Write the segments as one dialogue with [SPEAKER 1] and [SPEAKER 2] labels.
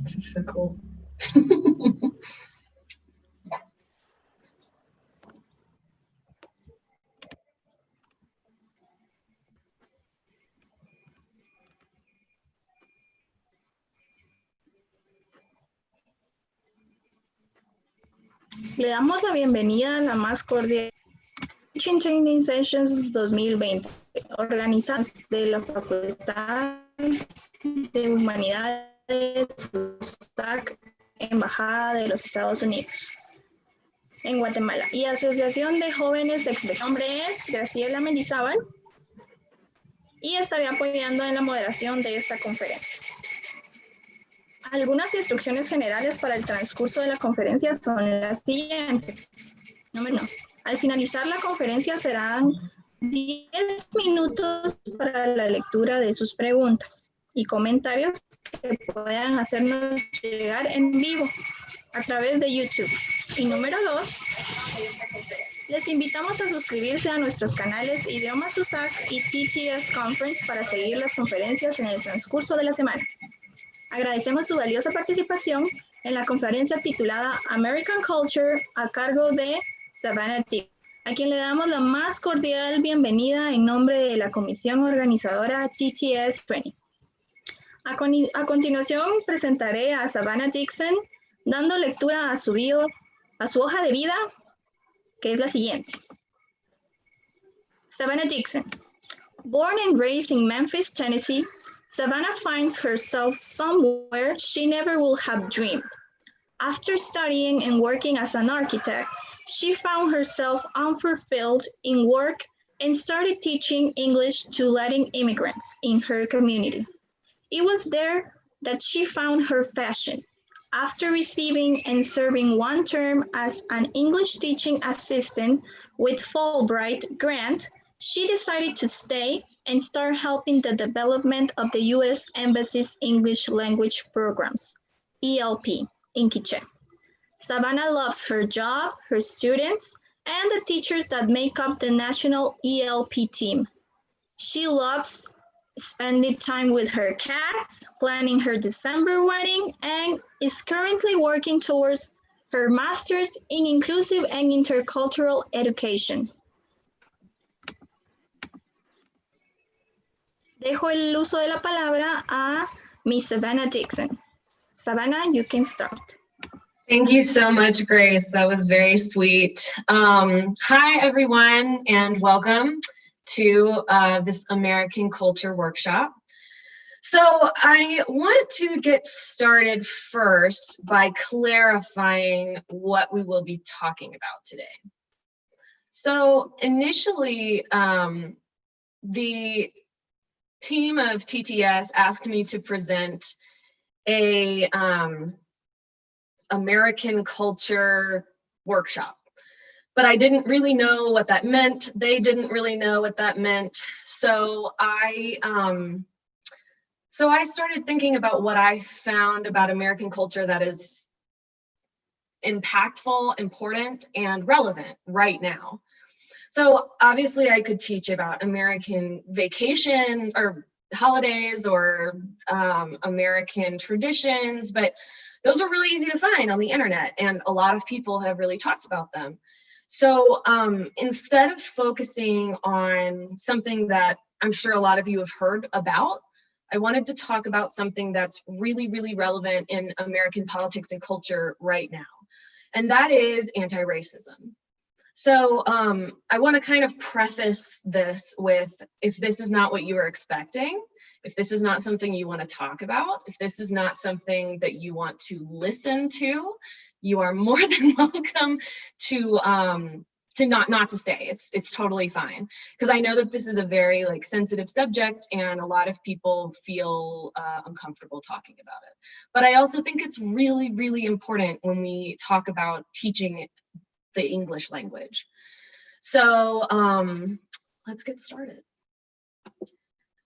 [SPEAKER 1] This is so cool.
[SPEAKER 2] Le damos la bienvenida a la más cordial Teaching Training Sessions 2020, organizadas de la Facultad de Humanidades, USAC, Embajada de los Estados Unidos en Guatemala y Asociación de Jóvenes de Mi nombre es Graciela Mendizábal y estaré apoyando en la moderación de esta conferencia. Algunas instrucciones generales para el transcurso de la conferencia son las siguientes. Número 1. Al finalizar la conferencia serán 10 minutos para la lectura de sus preguntas y comentarios que puedan hacernos llegar en vivo a través de YouTube. Y número 2, les invitamos a suscribirse a nuestros canales Idiomas USAC y TTS Conference para seguir las conferencias en el transcurso de la semana. Agradecemos su valiosa participación en la conferencia titulada American Culture a cargo de Savannah Dixon, a quien le damos la más cordial bienvenida en nombre de la comisión organizadora TTS Training. A continuación presentaré a Savannah Dixon dando lectura a su hoja de vida, que es la siguiente. Savannah Dixon. Born and raised in Memphis, Tennessee, Savannah finds herself somewhere she never would have dreamed. After studying and working as an architect, she found herself unfulfilled in work and started teaching English to Latin immigrants in her community. It was there that she found her passion. After receiving and serving one term as an English teaching assistant with Fulbright grant, she decided to stay and start helping the development of the U.S. Embassy's English language programs, ELP, in Quiché. Savannah loves her job, her students, and the teachers that make up the national ELP team. She loves spending time with her cats, planning her December wedding, and is currently working towards her master's in inclusive and intercultural education. Dejo el uso de la palabra a Miss Savannah Dixon. Savannah, you can start.
[SPEAKER 1] Thank you so much, Grace. That was very sweet. Hi, everyone, and welcome to this American Culture Workshop. So I want to get started first by clarifying what we will be talking about today. So initially, the team of TTS asked me to present a American culture workshop, but I didn't really know what that meant. They didn't really know what that meant. So I started thinking about what I found about American culture that is impactful, important, and relevant right now. So obviously I could teach about American vacations or holidays or American traditions, but those are really easy to find on the internet, and a lot of people have really talked about them. So instead of focusing on something that I'm sure a lot of you have heard about, I wanted to talk about something that's really, really relevant in American politics and culture right now, and that is anti-racism. So I want to kind of preface this with, if this is not what you were expecting, if this is not something you want to talk about, if this is not something that you want to listen to, you are more than welcome to not to stay. It's totally fine, because I know that this is a very sensitive subject and a lot of people feel uncomfortable talking about it. But I also think it's really, really important when we talk about teaching the English language. So let's get started.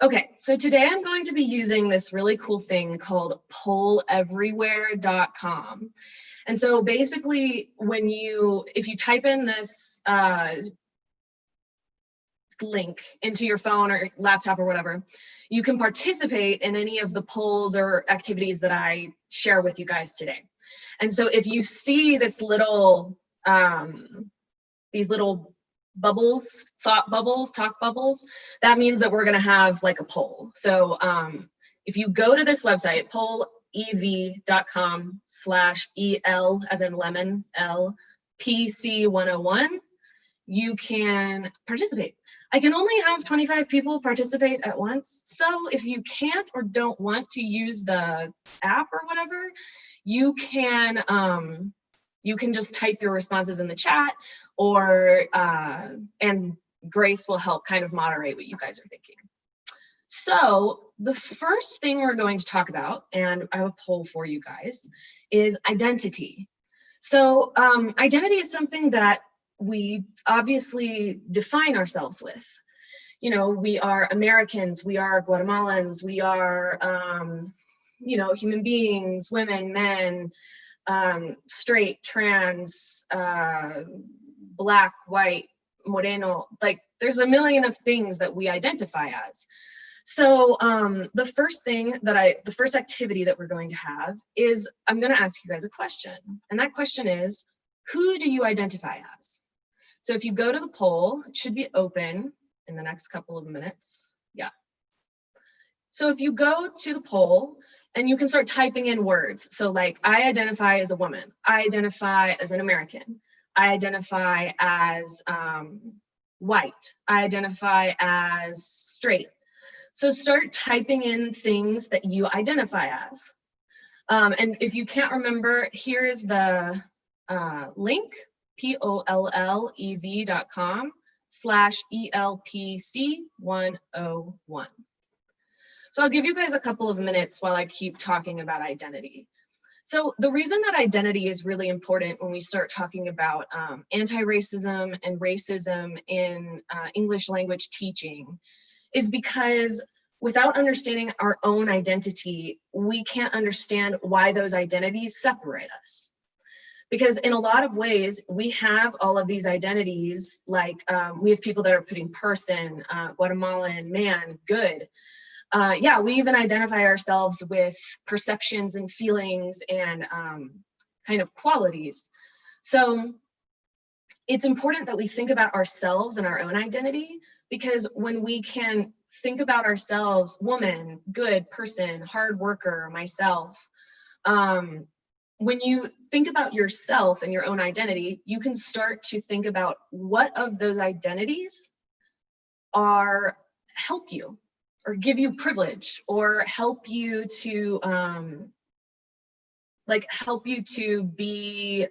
[SPEAKER 1] Okay, so today I'm going to be using this really cool thing called polleverywhere.com. And so basically if you type in this link into your phone or laptop or whatever, you can participate in any of the polls or activities that I share with you guys today. And so if you see this little, these little bubbles, thought bubbles, talk bubbles, that means that we're gonna have like a poll. So if you go to this website, pollev.com/EL as in lemon, L, PC101, you can participate. I can only have 25 people participate at once. So if you can't or don't want to use the app or whatever, you can just type your responses in the chat, or and Grace will help kind of moderate what you guys are thinking. So the first thing we're going to talk about, and I have a poll for you guys, is identity. So identity is something that we obviously define ourselves with. You know, we are Americans, we are Guatemalans, we are, you know, human beings, women, men, straight, trans, black, white, moreno, like there's a million of things that we identify as. So the first activity that we're going to have is I'm going to ask you guys a question. And that question is, who do you identify as? So if you go to the poll, it should be open in the next couple of minutes. Yeah. So if you go to the poll and you can start typing in words. So like, I identify as a woman. I identify as an American. I identify as white. I identify as straight. So start typing in things that you identify as. And if you can't remember, here's the link, pollev.com/ELPC101. So I'll give you guys a couple of minutes while I keep talking about identity. So the reason that identity is really important when we start talking about anti-racism and racism in English language teaching is because without understanding our own identity, we can't understand why those identities separate us. Because in a lot of ways, we have all of these identities, like we have people that are putting person, Guatemalan, man, good. Yeah, we even identify ourselves with perceptions and feelings and kind of qualities. So it's important that we think about ourselves and our own identity, because when we can think about ourselves, woman, good person, hard worker, myself, when you think about yourself and your own identity, you can start to think about what of those identities help you or give you privilege or help you to be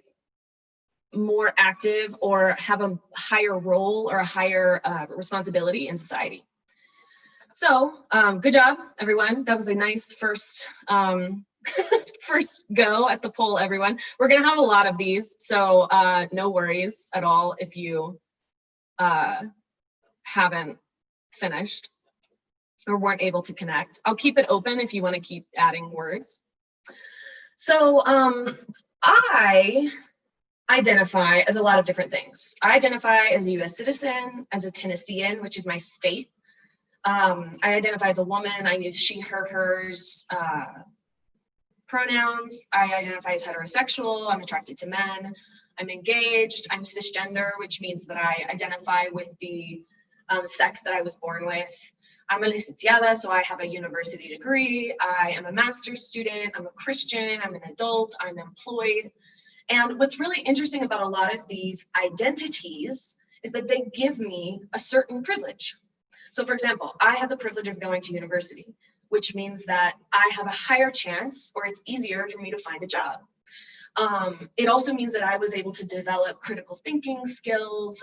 [SPEAKER 1] more active or have a higher role or a higher responsibility in society. So good job, everyone. That was a nice first first go at the poll, everyone. We're gonna have a lot of these, so no worries at all if you haven't finished or weren't able to connect. I'll keep it open if you want to keep adding words. So I identify as a lot of different things. I identify as a US citizen, as a Tennessean, which is my state. I identify as a woman. I use she, her, hers pronouns. I identify as heterosexual. I'm attracted to men. I'm engaged. I'm cisgender, which means that I identify with the sex that I was born with. I'm a licenciada, so I have a university degree. I am a master's student. I'm a Christian. I'm an adult. I'm employed. And what's really interesting about a lot of these identities is that they give me a certain privilege. So for example, I have the privilege of going to university, which means that I have a higher chance, or it's easier for me to find a job. It also means that I was able to develop critical thinking skills,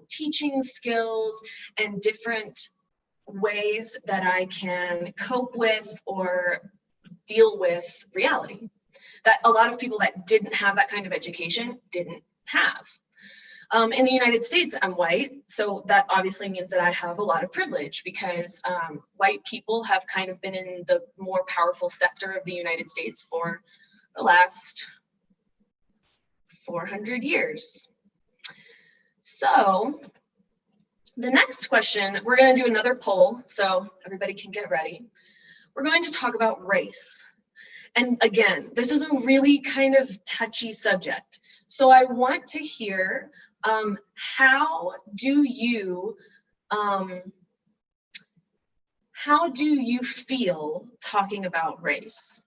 [SPEAKER 1] teaching skills, and different ways that I can cope with or deal with reality that a lot of people that didn't have that kind of education didn't have. In the United States, I'm white, so that obviously means that I have a lot of privilege because white people have kind of been in the more powerful sector of the United States for the last 400 years. So The next question, we're going to do another poll, so everybody can get ready. We're going to talk about race. And again, this is a really kind of touchy subject. So I want to hear, how do you feel talking about race?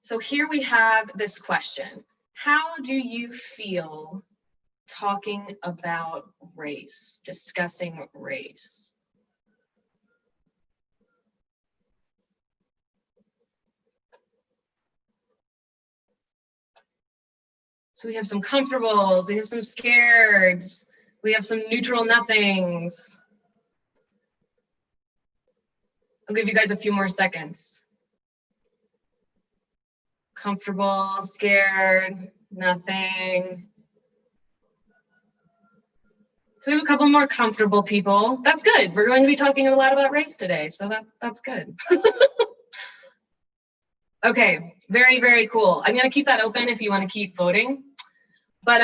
[SPEAKER 1] So here we have this question. How do you feel talking about race, discussing race? So we have some comfortables, we have some scareds, we have some neutral nothings. I'll give you guys a few more seconds. Comfortable, scared, nothing. So we have a couple more comfortable people. That's good. We're going to be talking a lot about race today, so that's good. Okay, very, very cool. I'm gonna keep that open if you want to keep voting. But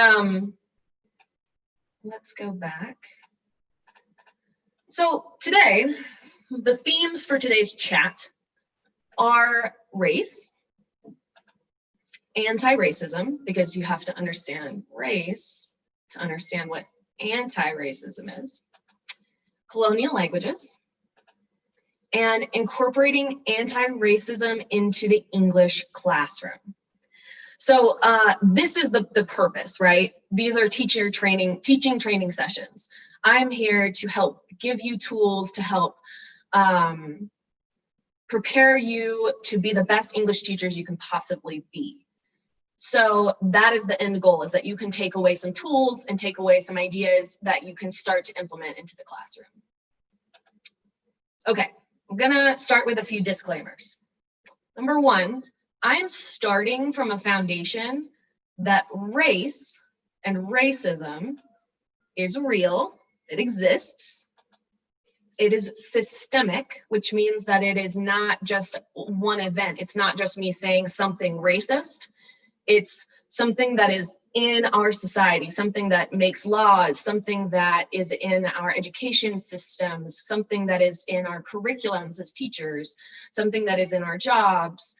[SPEAKER 1] let's go back. So today, the themes for today's chat are race, anti-racism, because you have to understand race to understand what anti-racism is, colonial languages, and incorporating anti-racism into the English classroom. So this is the purpose, right? These are teaching training sessions. I'm here to help give you tools to help prepare you to be the best English teachers you can possibly be. So that is the end goal, is that you can take away some tools and take away some ideas that you can start to implement into the classroom. Okay, I'm gonna start with a few disclaimers. Number one, I'm starting from a foundation that race and racism is real, it exists. It is systemic, which means that it is not just one event. It's not just me saying something racist. It's something that is in our society, something that makes laws, something that is in our education systems, something that is in our curriculums as teachers, something that is in our jobs,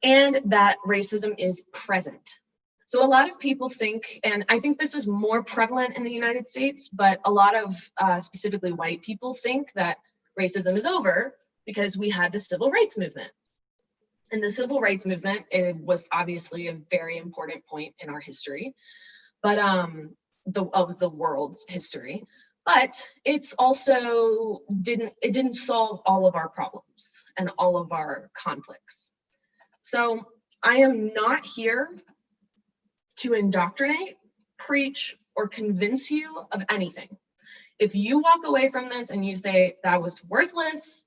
[SPEAKER 1] and that racism is present. So a lot of people think, and I think this is more prevalent in the United States, but a lot of specifically white people think that racism is over because we had the civil rights movement. And the civil rights movement, it was obviously a very important point in our history, but of the world's history. But it's also didn't solve all of our problems and all of our conflicts. So I am not here to indoctrinate, preach, or convince you of anything. If you walk away from this and you say, that was worthless,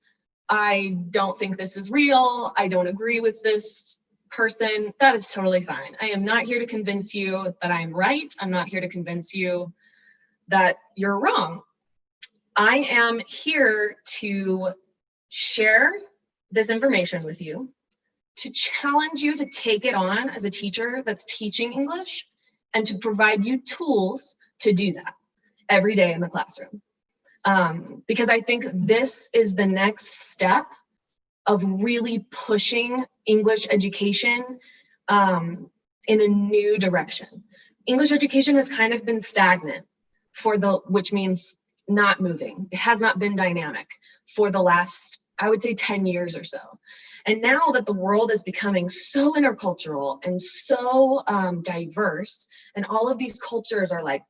[SPEAKER 1] I don't think this is real, I don't agree with this person, that is totally fine. I am not here to convince you that I'm right. I'm not here to convince you that you're wrong. I am here to share this information with you, to challenge you to take it on as a teacher that's teaching English, and to provide you tools to do that every day in the classroom. Because I think this is the next step of really pushing English education in a new direction. English education has kind of been stagnant which means not moving. It has not been dynamic for the last, I would say, 10 years or so. And now that the world is becoming so intercultural and so diverse, and all of these cultures are like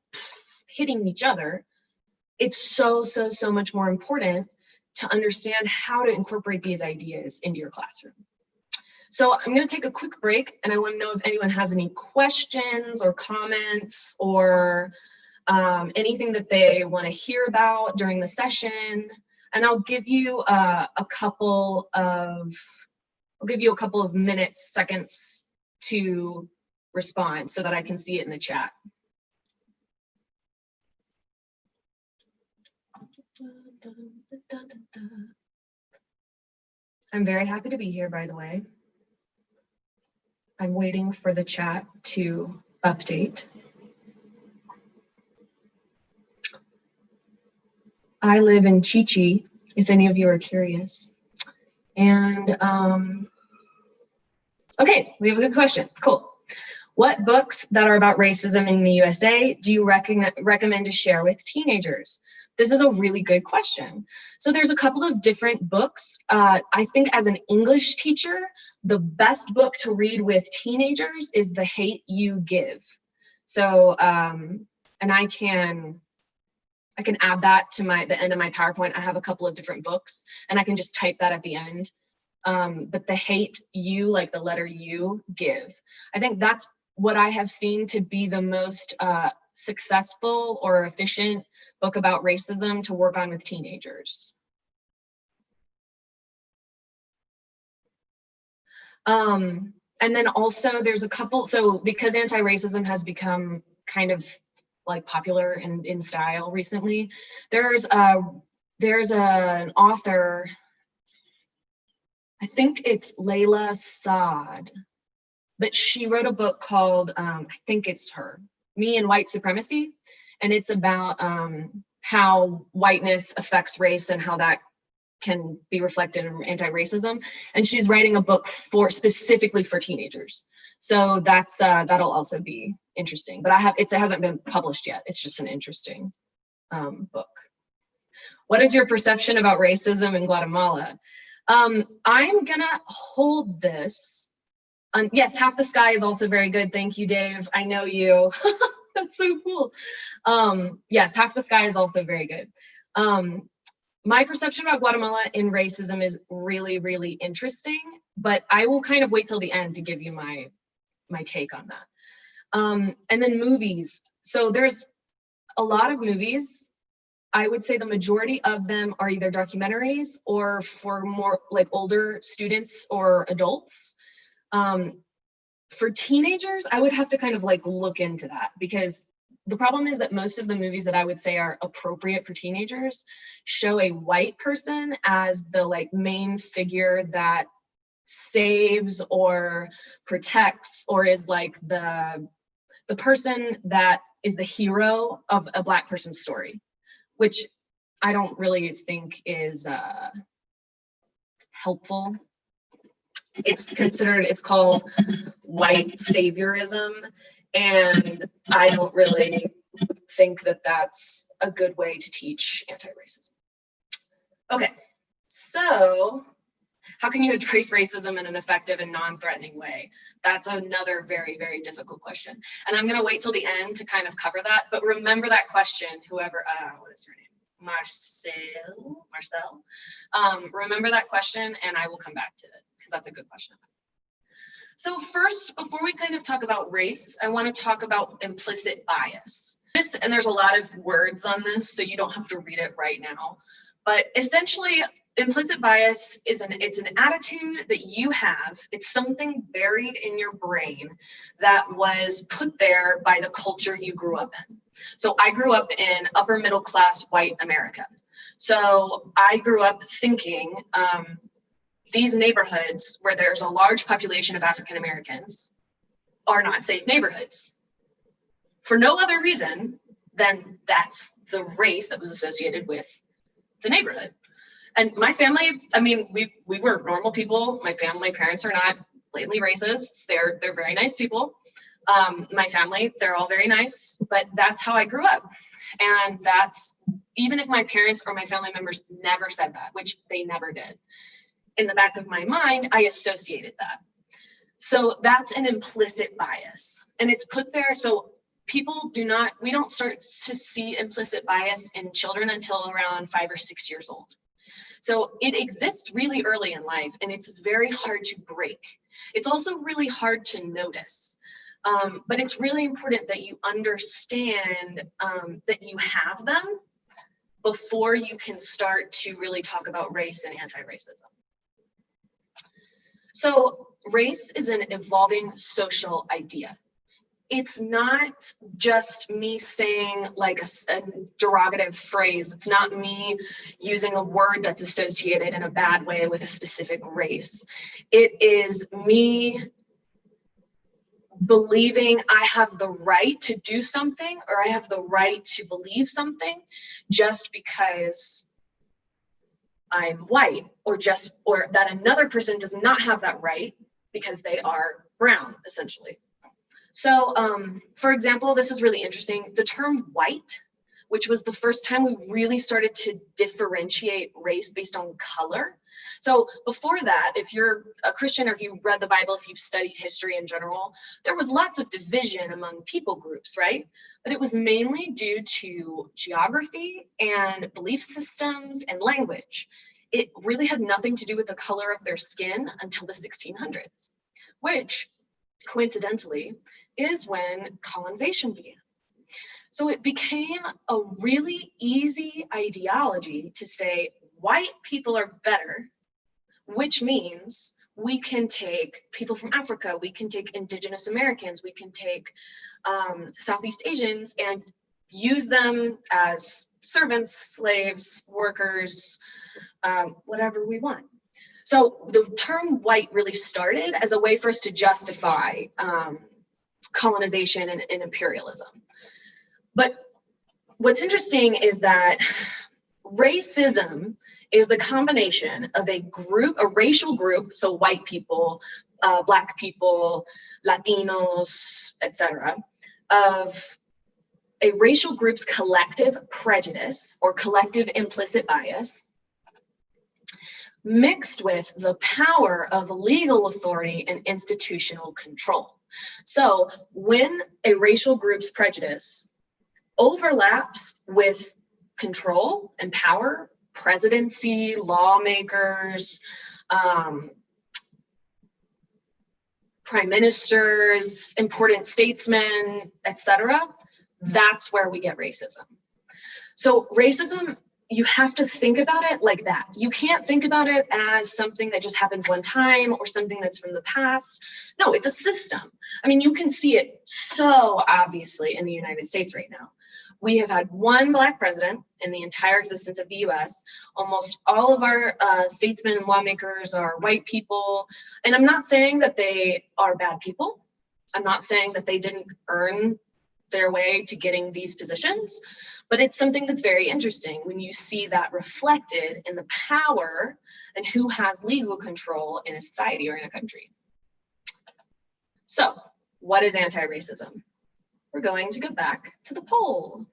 [SPEAKER 1] hitting each other, it's so much more important to understand how to incorporate these ideas into your classroom. So I'm going to take a quick break, and I want to know if anyone has any questions or comments or anything that they want to hear about during the session. And I'll give you a couple of minutes, seconds to respond so that I can see it in the chat. I'm very happy to be here, by the way. I'm waiting for the chat to update. I live in Chi-Chi, if any of you are curious. And okay, we have a good question. Cool. What books that are about racism in the USA do you recommend to share with teenagers? This is a really good question. So there's a couple of different books. I think as an English teacher, the best book to read with teenagers is The Hate You Give. So, and I can add that to the end of my PowerPoint. I have a couple of different books and I can just type that at the end. But The Hate You, like the letter U, Give. I think that's what I have seen to be the most successful or efficient book about racism to work on with teenagers. And then also there's a couple, so because anti-racism has become kind of like popular and in style recently, there's an author, I think it's Layla Saad, but she wrote a book called, I think it's her, Me and White Supremacy. And it's about how whiteness affects race and how that can be reflected in anti-racism. And she's writing a book specifically for teenagers. So that's that'll also be interesting. But it hasn't been published yet. It's just an interesting book. What is your perception about racism in Guatemala? I'm gonna hold this. Yes, Half the Sky is also very good. Thank you, Dave. I know you. That's so cool. Yes, Half the Sky is also very good. My perception about Guatemala in racism is really, really interesting, but I will kind of wait till the end to give you my take on that. And then movies. So there's a lot of movies. I would say the majority of them are either documentaries or for more like older students or adults. For teenagers, I would have to kind of like look into that, because the problem is that most of the movies that I would say are appropriate for teenagers show a white person as the like main figure that saves or protects or is like the person that is the hero of a Black person's story, which I don't really think is helpful. It's called white saviorism, and I don't really think that that's a good way to teach anti-racism. Okay, so how can you address racism in an effective and non-threatening way? That's another very, very difficult question. And I'm gonna wait till the end to kind of cover that, but remember that question, whoever, what is her name? Marcel. Remember that question and I will come back to it because that's a good question. So first, before we kind of talk about race, I want to talk about implicit bias. And there's a lot of words on this, so you don't have to read it right now. But essentially, implicit bias is it's an attitude that you have. It's something buried in your brain that was put there by the culture you grew up in. So I grew up in upper middle class white America. So I grew up thinking these neighborhoods where there's a large population of African Americans are not safe neighborhoods. For no other reason than that's the race that was associated with the neighborhood. And my family, I mean, we were normal people. My parents are not blatantly racist. They're very nice people. My family, they're all very nice, but that's how I grew up. And that's, even if my parents or my family members never said that, which they never did, in the back of my mind, I associated that. So that's an implicit bias, and it's put there. So we don't start to see implicit bias in children until around 5 or 6 years old. So it exists really early in life, and it's very hard to break. It's also really hard to notice. But it's really important that you understand that you have them before you can start to really talk about race and anti-racism. So race is an evolving social idea. It's not just me saying like a derogative phrase. It's not me using a word that's associated in a bad way with a specific race. It is me believing I have the right to do something, or I have the right to believe something just because I'm white, or that another person does not have that right because they are brown, essentially. So, for example, this is really interesting. The term white, which was the first time we really started to differentiate race based on color. So before that, if you're a Christian, or if you read the Bible, if you've studied history in general, there was lots of division among people groups, right? But it was mainly due to geography and belief systems and language. It really had nothing to do with the color of their skin until the 1600s, which coincidentally is when colonization began. So it became a really easy ideology to say white people are better, which means we can take people from Africa, we can take Indigenous Americans, we can take Southeast Asians and use them as servants, slaves, workers, whatever we want. So the term white really started as a way for us to justify colonization and imperialism. But what's interesting is that racism is the combination of a racial group, so white people, Black people, Latinos, etc., of a racial group's collective prejudice or collective implicit bias, mixed with the power of legal authority and institutional control. So when a racial group's prejudice overlaps with control and power, presidency, lawmakers, prime ministers, important statesmen, etc., that's where we get racism. So racism, you have to think about it like that. You can't think about it as something that just happens one time or something that's from the past. No, it's a system. I mean, you can see it so obviously in the United States right now. We have had one Black president in the entire existence of the US. Almost all of our statesmen and lawmakers are white people. And I'm not saying that they are bad people. I'm not saying that they didn't earn their way to getting these positions, but it's something that's very interesting when you see that reflected in the power and who has legal control in a society or in a country. So, what is anti-racism? We're going to go back to the poll.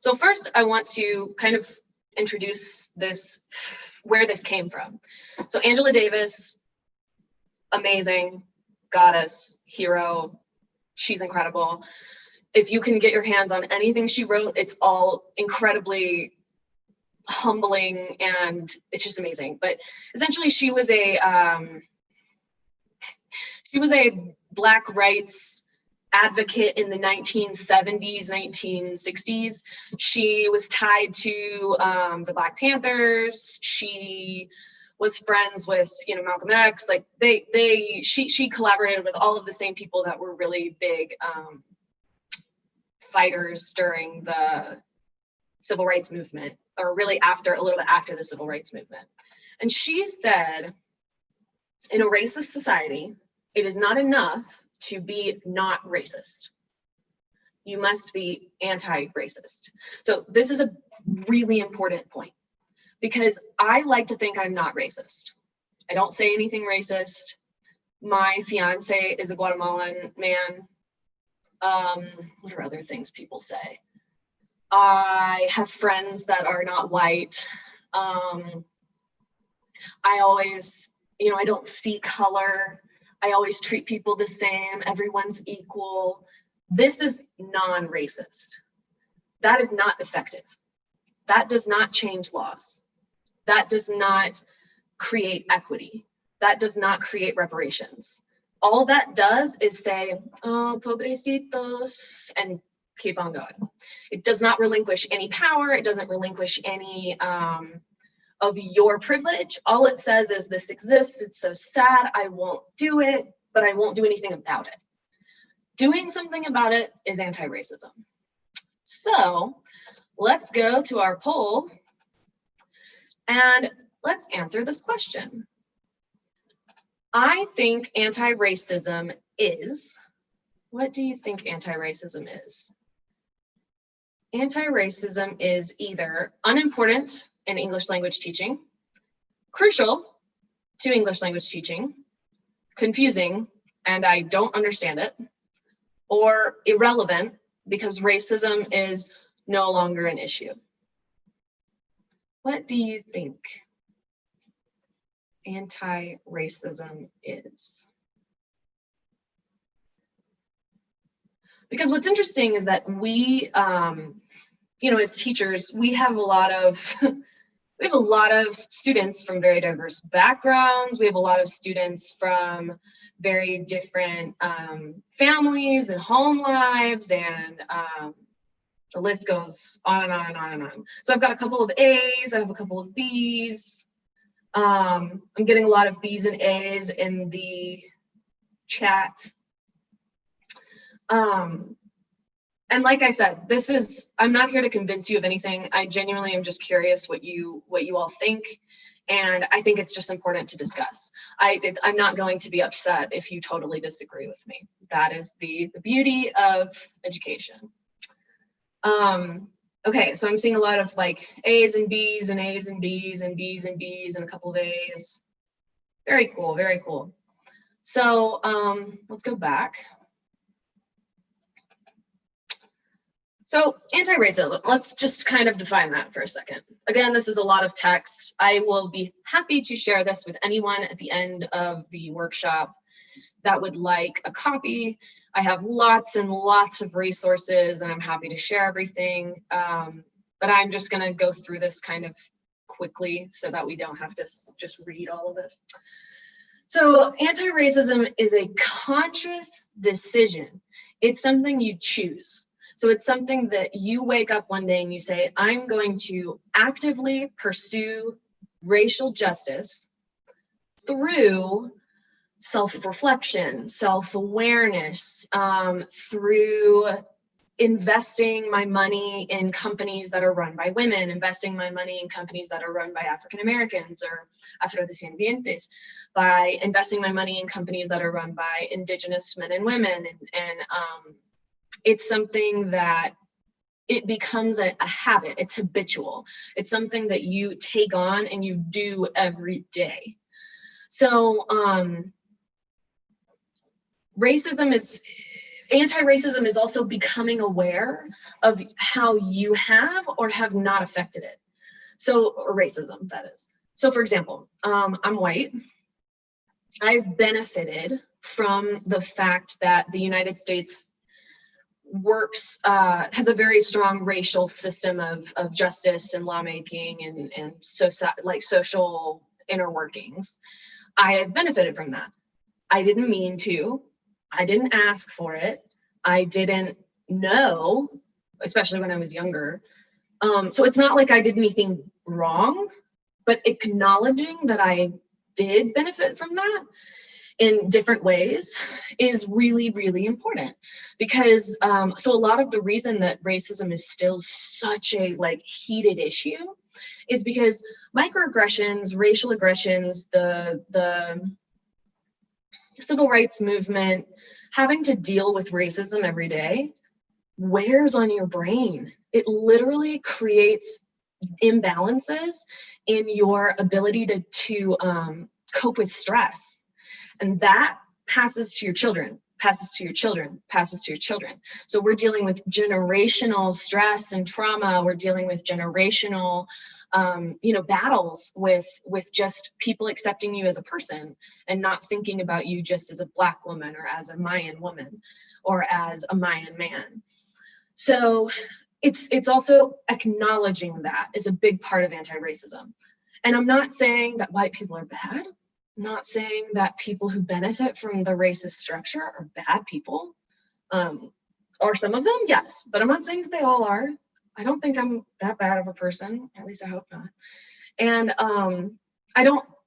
[SPEAKER 1] So first, I want to kind of introduce this, where this came from. So Angela Davis, amazing, goddess, hero, she's incredible. If you can get your hands on anything she wrote, it's all incredibly humbling and it's just amazing. But essentially, she was a Black rights advocate in the 1970s, 1960s. She was tied to the Black Panthers. She was friends with, Malcolm X. Like she collaborated with all of the same people that were really big fighters during the civil rights movement, or really a little bit after the civil rights movement. And she said, in a racist society, it is not enough to be not racist. You must be anti-racist. So this is a really important point, because I like to think I'm not racist. I don't say anything racist. My fiance is a Guatemalan man. What are other things people say? I have friends that are not white. I always, I don't see color. I always treat people the same. Everyone's equal. This is non-racist. That is not effective. That does not change laws. That does not create equity. That does not create reparations. All that does is say, oh, pobrecitos, and keep on going. It does not relinquish any power. It doesn't relinquish any of your privilege. All it says is, this exists, it's so sad, I won't do it, but I won't do anything about it. Doing something about it is anti-racism. So let's go to our poll and let's answer this question. I think anti-racism is, what do you think anti-racism is? Anti-racism is either unimportant in English language teaching, crucial to English language teaching, confusing, and I don't understand it, or irrelevant because racism is no longer an issue. What do you think anti-racism is? Because what's interesting is that we, as teachers, we have a lot of students from very diverse backgrounds. We have a lot of students from very different families and home lives, and the list goes on and on and on and on. So I've got a couple of A's, I have a couple of B's. I'm getting a lot of B's and A's in the chat. And like I said, I'm not here to convince you of anything. I genuinely am just curious what you all think. And I think it's just important to discuss. I'm not going to be upset if you totally disagree with me. That is the beauty of education. Okay, so I'm seeing a lot of like A's and B's and A's and B's and B's and B's and a couple of A's. Very cool, very cool. So let's go back. So anti-racism, let's just kind of define that for a second. Again, this is a lot of text. I will be happy to share this with anyone at the end of the workshop that would like a copy. I have lots and lots of resources and I'm happy to share everything. But I'm just gonna go through this kind of quickly so that we don't have to just read all of it. So anti-racism is a conscious decision. It's something you choose. So it's something that you wake up one day and you say, I'm going to actively pursue racial justice through self-reflection, self-awareness, through investing my money in companies that are run by women, investing my money in companies that are run by African Americans or Afrodescendientes, by investing my money in companies that are run by Indigenous men and women. And it's something that it becomes a habit. It's habitual. It's something that you take on and you do every day. So anti-racism is also becoming aware of how you have or have not affected it. So, or racism, that is. So for example, I'm white. I've benefited from the fact that the United States has a very strong racial system of justice and lawmaking and social inner workings. I have benefited from that. I didn't mean to. I didn't ask for it. I didn't know, especially when I was younger. So it's not like I did anything wrong, but acknowledging that I did benefit from that in different ways is really, really important because so a lot of the reason that racism is still such a heated issue is because microaggressions, racial aggressions, the civil rights movement, having to deal with racism every day wears on your brain. It literally creates imbalances in your ability to cope with stress. And that passes to your children, passes to your children, passes to your children. So we're dealing with generational stress and trauma. We're dealing with generational, battles with just people accepting you as a person and not thinking about you just as a Black woman or as a Mayan woman or as a Mayan man. So it's also acknowledging that is a big part of anti-racism. And I'm not saying that white people are bad. I'm not saying that people who benefit from the racist structure are bad people. Or some of them, yes, but I'm not saying that they all are. I don't think I'm that bad of a person, at least I hope not. And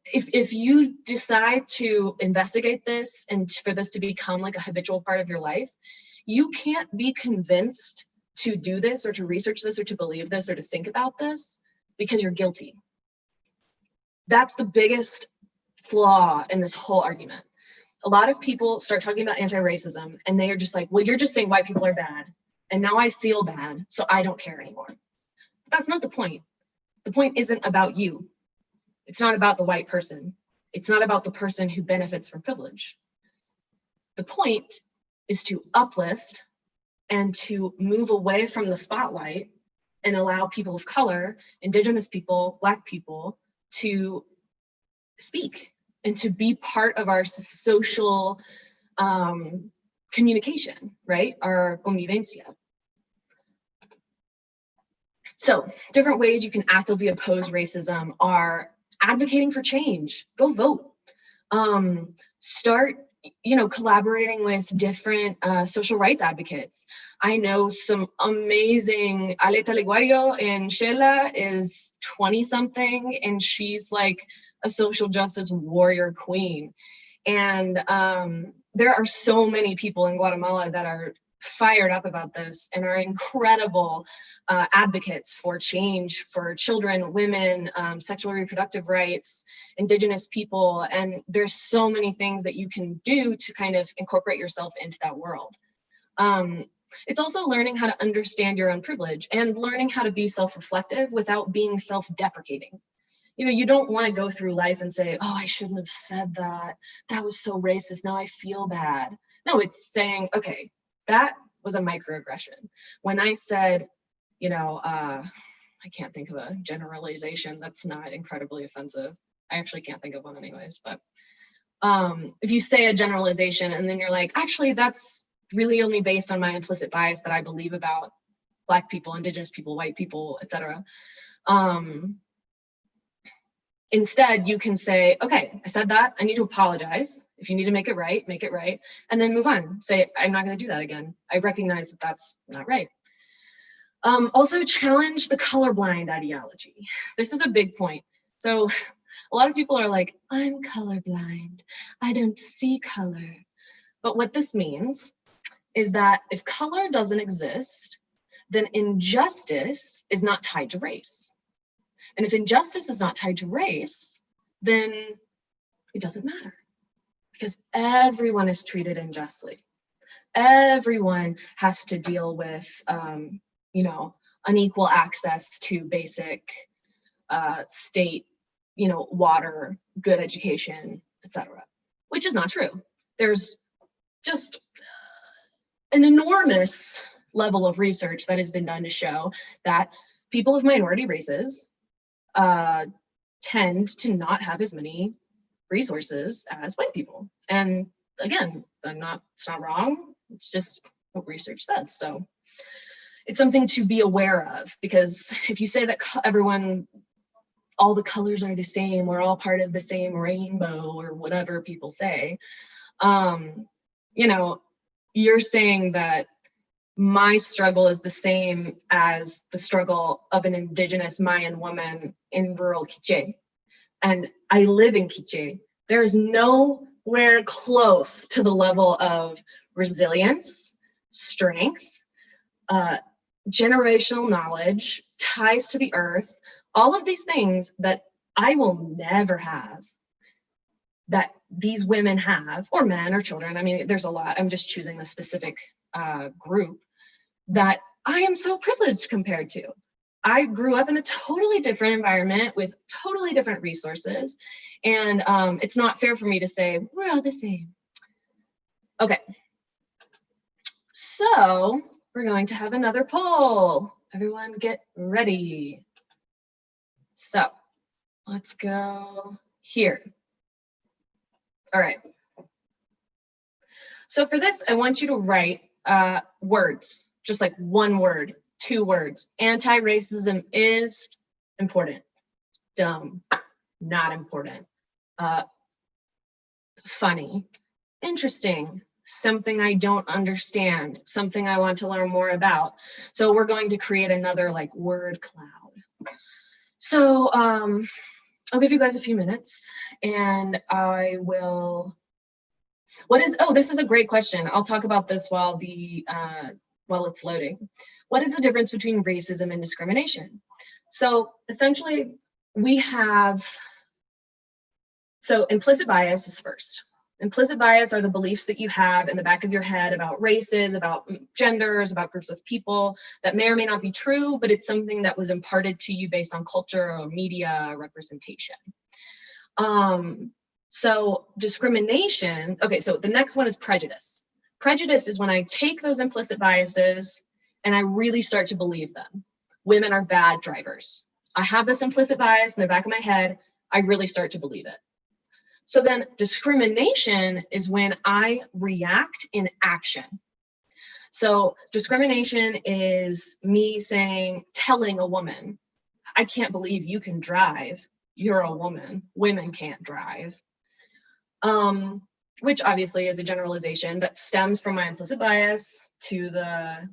[SPEAKER 1] if you decide to investigate this and for this to become like a habitual part of your life, you can't be convinced to do this or to research this or to believe this or to think about this because you're guilty. That's the biggest flaw in this whole argument. a lot of people start talking about anti-racism and they are just like, well, you're just saying white people are bad. And now I feel bad, so I don't care anymore. But that's not the point. The point isn't about you. It's not about the white person. It's not about the person who benefits from privilege. The point is to uplift and to move away from the spotlight and allow people of color, Indigenous people, Black people, to speak and to be part of our social communication, right? Our convivencia. So different ways you can actively oppose racism are advocating for change. Go vote. Start, collaborating with different social rights advocates. I know some amazing, Aleta Leguario in Shela is 20 something and she's like a social justice warrior queen. And there are so many people in Guatemala that are fired up about this and are incredible advocates for change for children, women, sexual reproductive rights, Indigenous people. And there's so many things that you can do to kind of incorporate yourself into that world. It's also learning how to understand your own privilege and learning how to be self-reflective without being self-deprecating. You don't want to go through life and say, oh, I shouldn't have said that. That was so racist. Now I feel bad. No, it's saying, okay, that was a microaggression. When I said, I can't think of a generalization that's not incredibly offensive. I actually can't think of one anyways, but if you say a generalization and then you're like, actually, that's really only based on my implicit bias that I believe about Black people, Indigenous people, white people, etc. Instead, you can say, okay, I said that, I need to apologize. If you need to make it right, and then move on. Say, I'm not gonna do that again. I recognize that that's not right. Also challenge the colorblind ideology. This is a big point. So a lot of people are like, I'm colorblind, I don't see color. But what this means is that if color doesn't exist, then injustice is not tied to race. And if injustice is not tied to race, then it doesn't matter because everyone is treated unjustly. Everyone has to deal with, unequal access to basic state, water, good education, etc., which is not true. There's just an enormous level of research that has been done to show that people of minority races tend to not have as many resources as white people. And again, it's not wrong. It's just what research says. So it's something to be aware of, because if you say that all the colors are the same, we're all part of the same rainbow or whatever people say, you're saying that my struggle is the same as the struggle of an Indigenous Mayan woman in rural Quiché. And I live in Quiché. There's nowhere close to the level of resilience, strength, generational knowledge, ties to the earth, all of these things that I will never have, that these women have, or men or children. I mean, there's a lot. I'm just choosing a specific group that I am so privileged compared to. I grew up in a totally different environment with totally different resources. And it's not fair for me to say, we're all the same. Okay. So we're going to have another poll. Everyone get ready. So let's go here. All right. So for this, I want you to write words, just like one word, 2 words. Anti-racism is important. Dumb, not important. Funny, interesting, something I don't understand, something I want to learn more about. So we're going to create another like word cloud. So I'll give you guys a few minutes and I will, this is a great question. I'll talk about this while it's loading. What is the difference between racism and discrimination? So essentially we have, so implicit bias is first. Implicit bias are the beliefs that you have in the back of your head about races, about genders, about groups of people that may or may not be true, but it's something that was imparted to you based on culture or media representation. So discrimination, okay, so the next one is prejudice. Prejudice is when I take those implicit biases and I really start to believe them. Women are bad drivers. I have this implicit bias in the back of my head, I really start to believe it. So then discrimination is when I react in action. So discrimination is me telling a woman, I can't believe you can drive. You're a woman. Women can't drive. Which obviously is a generalization that stems from my implicit bias to the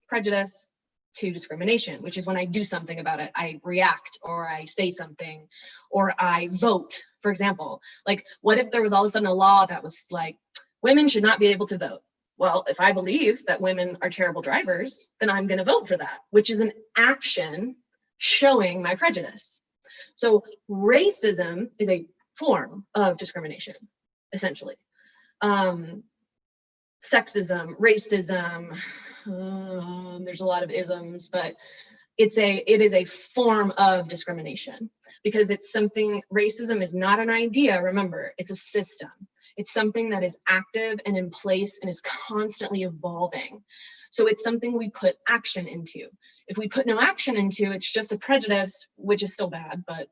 [SPEAKER 1] prejudice to discrimination, which is when I do something about it. I react, or I say something, or I vote. For example, like, what if there was all of a sudden a law that was like, women should not be able to vote? Well, if I believe that women are terrible drivers, then I'm going to vote for that, which is an action showing my prejudice. So racism is a form of discrimination, essentially. Sexism, racism, there's a lot of isms, but it is a form of discrimination, because it's something, racism is not an idea, remember, it's a system. It's something that is active and in place and is constantly evolving. So it's something we put action into. If we put no action into, it's just a prejudice, which is still bad, but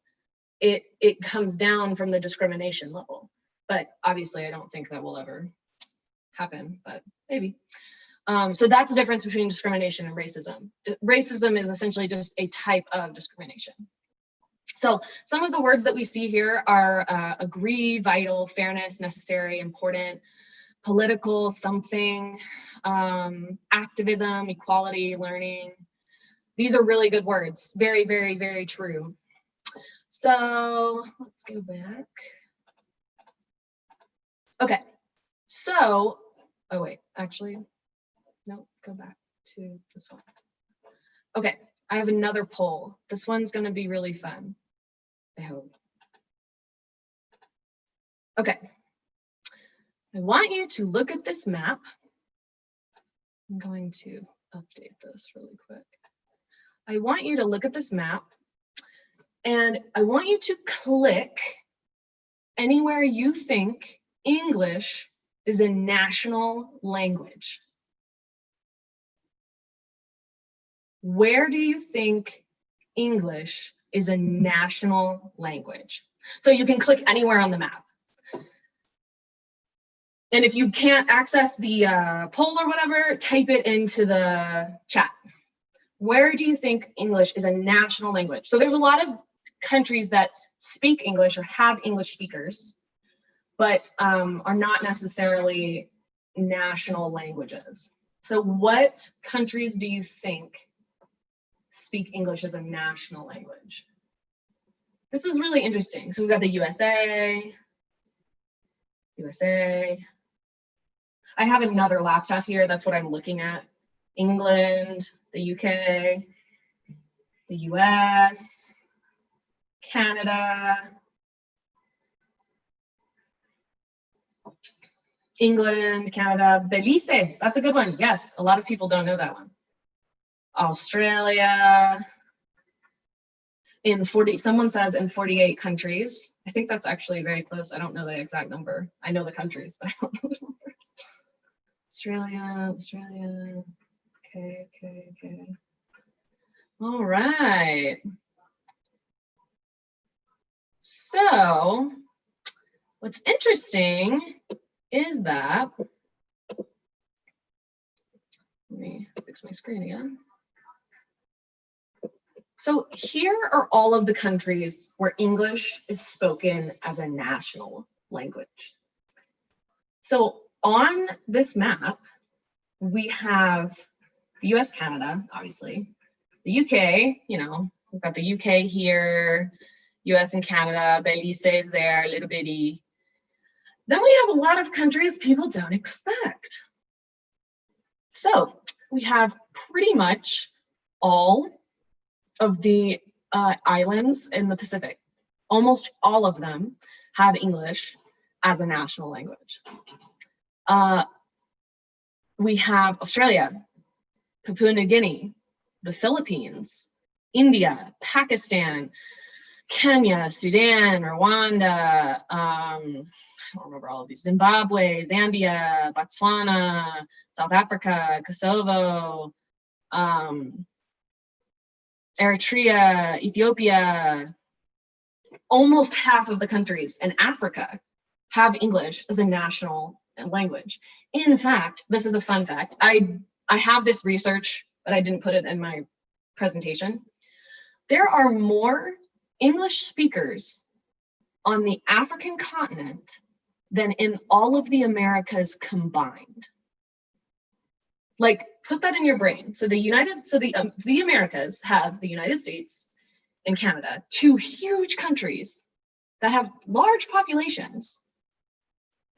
[SPEAKER 1] it comes down from the discrimination level. But obviously I don't think that will ever happen, but maybe. So that's the difference between discrimination and racism. Racism is essentially just a type of discrimination. So some of the words that we see here are agree, vital, fairness, necessary, important, political, something, activism, equality, learning. These are really good words. Very, very, very true. So let's go back. Okay, so, oh wait, actually, no, go back to this one. Okay, I have another poll. This one's gonna be really fun, I hope. Okay, I want you to look at this map. I'm going to update this really quick. I want you to look at this map, and I want you to click anywhere you think English is a national language. Where do you think English is a national language? So you can click anywhere on the map. And if you can't access the poll or whatever, type it into the chat. Where do you think English is a national language? So there's a lot of countries that speak English or have English speakers, but are not necessarily national languages. So what countries do you think speak English as a national language? This is really interesting. So we've got the USA. I have another laptop here. That's what I'm looking at. England, the UK, the US, Canada, England, Canada, Belize. That's a good one. Yes, a lot of people don't know that one. Australia. In 40, someone says in 48 countries. I think that's actually very close. I don't know the exact number. I know the countries, but I don't know the number. Australia. Okay. All right. So what's interesting is that, let me fix my screen again. So here are all of the countries where English is spoken as a national language. So on this map, we have the US, Canada, obviously, the UK, you know, we've got the UK here, US and Canada, Belize is there, a little bitty. Then we have a lot of countries people don't expect. So we have pretty much all of the islands in the Pacific. Almost all of them have English as a national language. We have Australia, Papua New Guinea, the Philippines, India, Pakistan, Kenya, Sudan, Rwanda, I don't remember all of these, Zimbabwe, Zambia, Botswana, South Africa, Kosovo, Eritrea, Ethiopia. Almost half of the countries in Africa have English as a national language. In fact, this is a fun fact. I have this research, but I didn't put it in my presentation. There are more English speakers on the African continent than in all of the Americas combined. Like, put that in your brain. So the Americas have the United States and Canada, two huge countries that have large populations,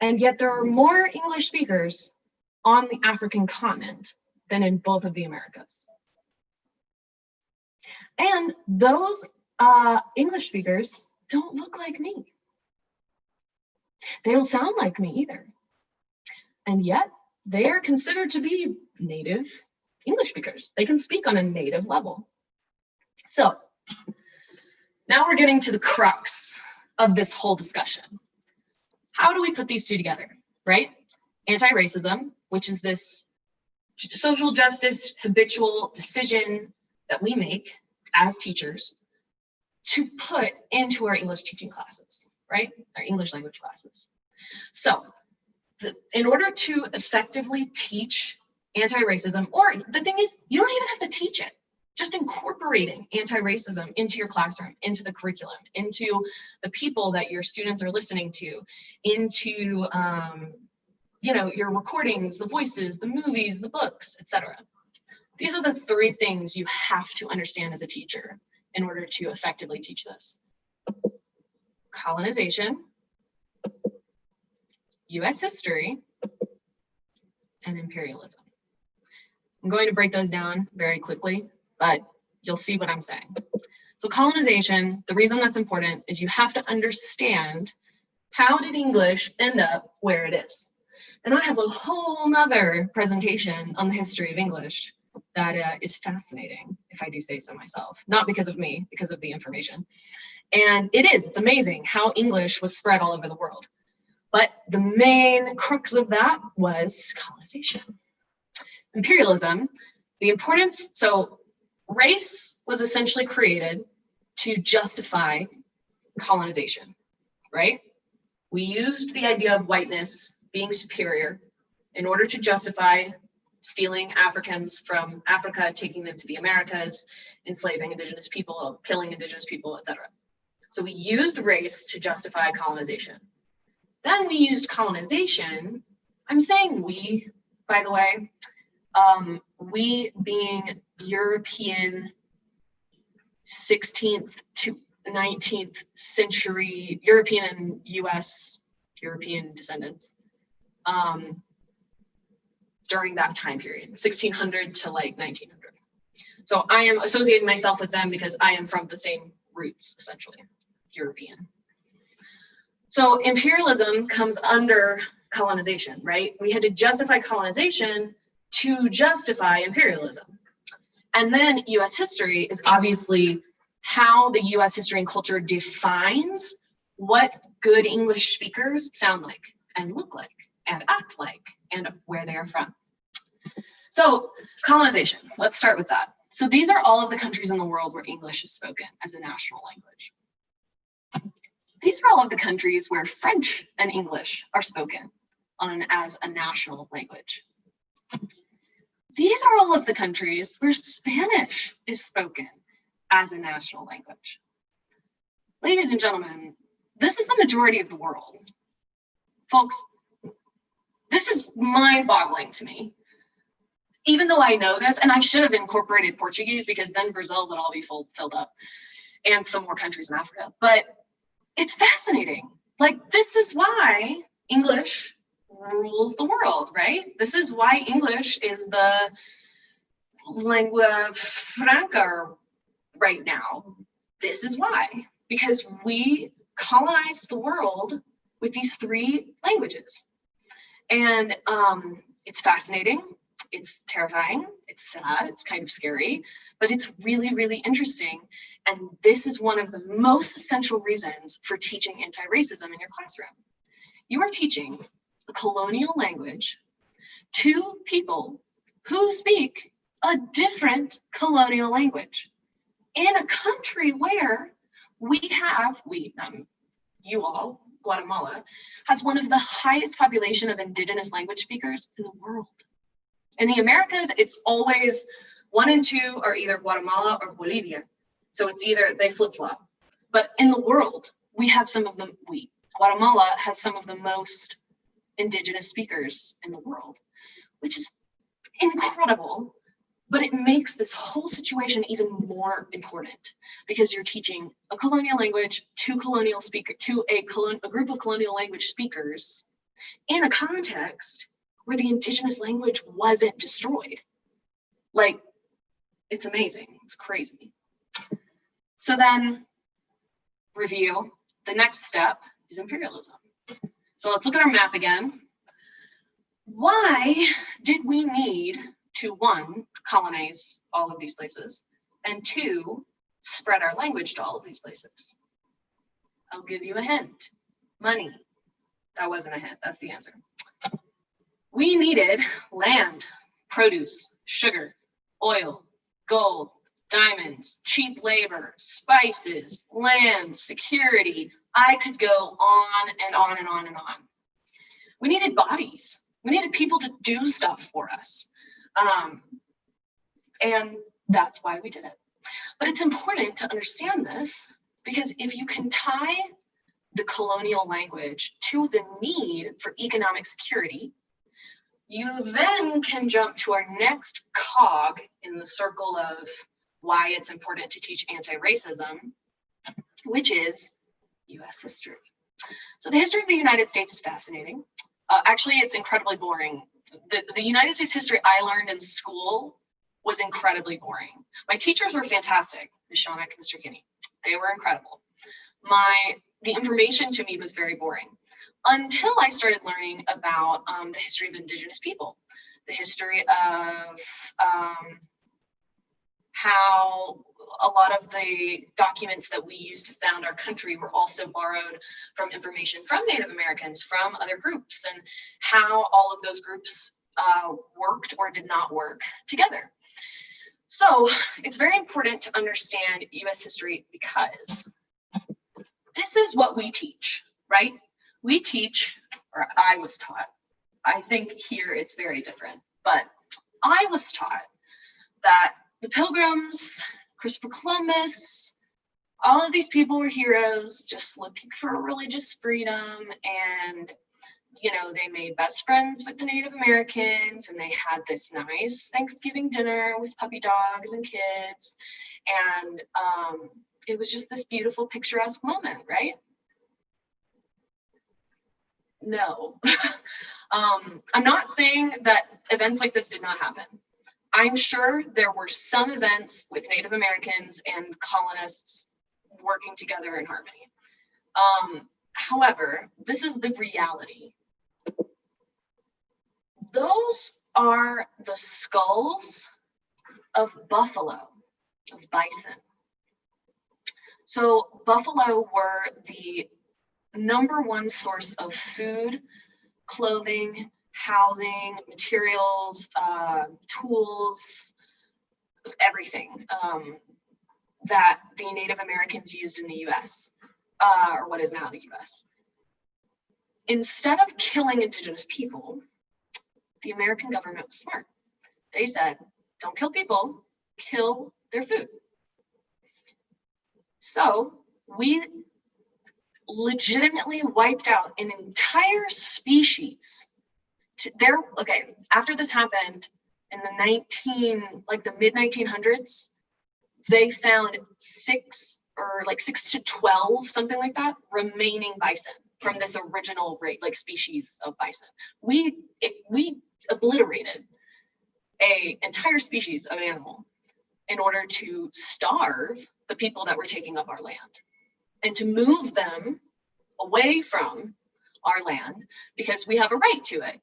[SPEAKER 1] and yet there are more English speakers on the African continent than in both of the Americas. And those English speakers don't look like me. They don't sound like me either. And yet they are considered to be native English speakers. They can speak on a native level. So now we're getting to the crux of this whole discussion. How do we put these two together, right? Anti-racism, which is this social justice habitual decision that we make as teachers to put into our English teaching classes, right? Our English language classes. So in order to effectively teach anti-racism, or the thing is, you don't even have to teach it. Just incorporating anti-racism into your classroom, into the curriculum, into the people that your students are listening to, into your recordings, the voices, the movies, the books, etc. These are the three things you have to understand as a teacher in order to effectively teach this. Colonization, US history, and imperialism. I'm going to break those down very quickly, but you'll see what I'm saying. So colonization, the reason that's important is you have to understand how did English end up where it is. And I have a whole nother presentation on the history of English that is fascinating, if I do say so myself. Not because of me, because of the information. And it's amazing how English was spread all over the world. But the main crux of that was colonization. Imperialism, the importance, so race was essentially created to justify colonization, right? We used the idea of whiteness being superior in order to justify stealing Africans from Africa, taking them to the Americas, enslaving indigenous people, killing indigenous people, etc. So we used race to justify colonization. Then we used colonization. I'm saying we, by the way, we being European 16th to 19th century European and US European descendants during that time period, 1600 to like 1900. So I am associating myself with them because I am from the same roots, essentially, European. So imperialism comes under colonization, right? We had to justify colonization to justify imperialism. And then US history is obviously how the US history and culture defines what good English speakers sound like and look like and act like and where they are from. So colonization, let's start with that. So these are all of the countries in the world where English is spoken as a national language. These are all of the countries where French and English are spoken as a national language. These are all of the countries where Spanish is spoken as a national language. Ladies and gentlemen, this is the majority of the world. Folks, this is mind-boggling to me. Even though I know this, and I should have incorporated Portuguese because then Brazil would all be filled up, and some more countries in Africa, but it's fascinating. Like, this is why English rules the world, right? This is why English is the lingua franca right now. This is why, because we colonized the world with these 3 languages. And it's fascinating, it's terrifying, it's sad, it's kind of scary, but it's really, really interesting. And this is one of the most essential reasons for teaching anti-racism in your classroom. You are teaching a colonial language to people who speak a different colonial language in a country where Guatemala, has one of the highest population of indigenous language speakers in the world. In the Americas, it's always 1 and 2 are either Guatemala or Bolivia. So it's either, they flip-flop. But in the world, Guatemala has some of the most indigenous speakers in the world, which is incredible. But it makes this whole situation even more important because you're teaching a colonial language to a group of colonial language speakers in a context where the indigenous language wasn't destroyed. Like, it's amazing, it's crazy. So then, review, the next step is imperialism. So let's look at our map again. Why did we need to, 1, colonize all of these places, and 2, spread our language to all of these places? I'll give you a hint. Money. That wasn't a hint, that's the answer. We needed land, produce, sugar, oil, gold, diamonds, cheap labor, spices, land, security. I could go on and on and on and on. We needed bodies. We needed people to do stuff for us. And that's why we did it. But it's important to understand this because if you can tie the colonial language to the need for economic security, you then can jump to our next cog in the circle of why it's important to teach anti-racism, which is US history. So the history of the United States is fascinating. Actually, it's incredibly boring. The United States history I learned in school was incredibly boring. My teachers were fantastic, Ms. Shonik and Mr. Kinney. They were incredible. The information to me was very boring until I started learning about the history of indigenous people, the history of how a lot of the documents that we use to found our country were also borrowed from information from Native Americans, from other groups, and how all of those groups worked or did not work together. So it's very important to understand US history because this is what we teach, right? We teach, or I was taught, I think here it's very different, but I was taught that the Pilgrims, Christopher Columbus, all of these people were heroes just looking for religious freedom, and they made best friends with the Native Americans, and they had this nice Thanksgiving dinner with puppy dogs and kids, and it was just this beautiful picturesque moment, right? No. I'm not saying that events like this did not happen. I'm sure there were some events with Native Americans and colonists working together in harmony. However, this is the reality. Those are the skulls of buffalo, of bison. So buffalo were the #1 source of food, clothing, housing, materials, tools, everything that the Native Americans used in the US, or what is now the US. Instead of killing indigenous people, the American government was smart. They said, don't kill people, kill their food. So we legitimately wiped out an entire species. After this happened in the mid 1900s, they found 6 to 12, something like that, remaining bison from this original species of bison. We obliterated an entire species of animal in order to starve the people that were taking up our land and to move them away from our land because we have a right to it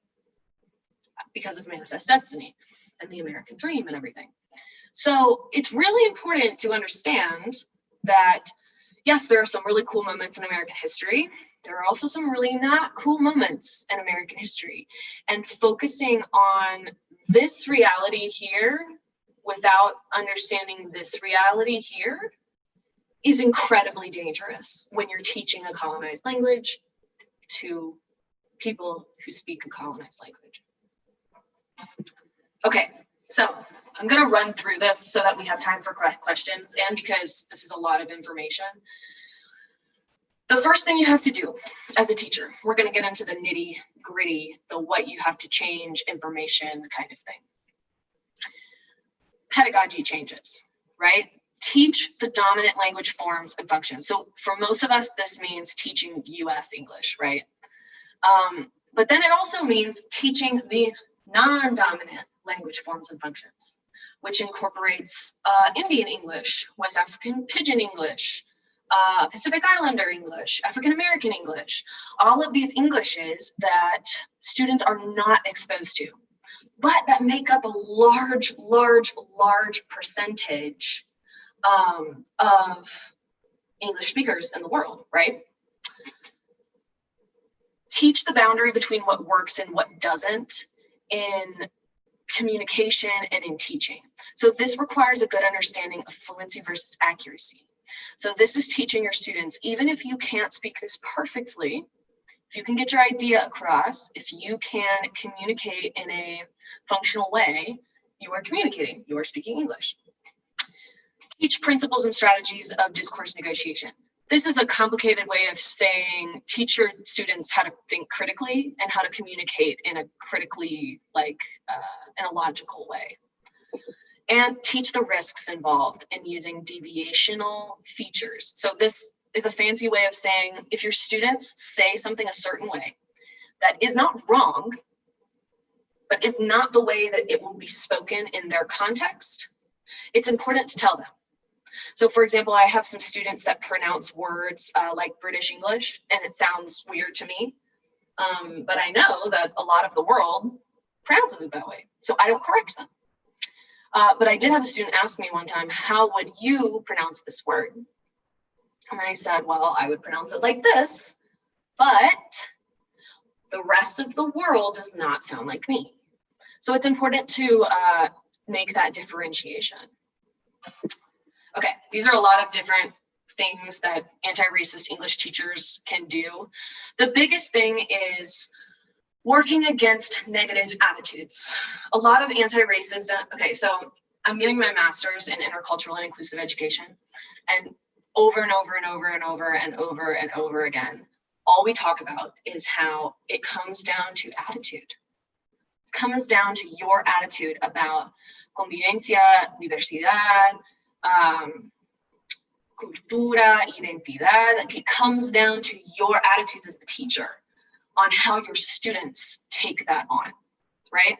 [SPEAKER 1] because of manifest destiny and the American dream and everything. So it's really important to understand that, yes, there are some really cool moments in American history. There are also some really not cool moments in American history. And focusing on this reality here without understanding this reality here is incredibly dangerous when you're teaching a colonized language to people who speak a colonized language. Okay, so I'm gonna run through this so that we have time for questions, and because this is a lot of information. The first thing you have to do as a teacher, we're gonna get into the nitty gritty, the what you have to change information kind of thing. Pedagogy changes, right? Teach the dominant language forms and functions. So for most of us, this means teaching US English, right? But then it also means teaching the non-dominant language forms and functions, which incorporates Indian English, West African Pidgin English, Pacific Islander English, African American English, all of these Englishes that students are not exposed to, but that make up a large percentage of English speakers in the world, right? Teach the boundary between what works and what doesn't in communication and in teaching. So this requires a good understanding of fluency versus accuracy. So this is teaching your students, even if you can't speak this perfectly, if you can get your idea across, if you can communicate in a functional way, you are communicating, you are speaking English. Teach principles and strategies of discourse negotiation. This is a complicated way of saying teach your students how to think critically and how to communicate in a critically, in a logical way. And teach the risks involved in using deviational features. So this is a fancy way of saying if your students say something a certain way that is not wrong, but is not the way that it will be spoken in their context, it's important to tell them. So for example, I have some students that pronounce words like British English, and it sounds weird to me, but I know that a lot of the world pronounces it that way, so I don't correct them. But I did have a student ask me one time, how would you pronounce this word? And I said, well, I would pronounce it like this, but the rest of the world does not sound like me. So it's important to make that differentiation. Okay, these are a lot of different things that anti-racist English teachers can do. The biggest thing is working against negative attitudes. A lot of anti-racist, okay, so I'm getting my master's in intercultural and inclusive education, and over and over and over and over and over and over again, all we talk about is how it comes down to attitude. It comes down to your attitude about convivencia, diversidad, cultura, identidad. It comes down to your attitudes as the teacher on how your students take that on, right?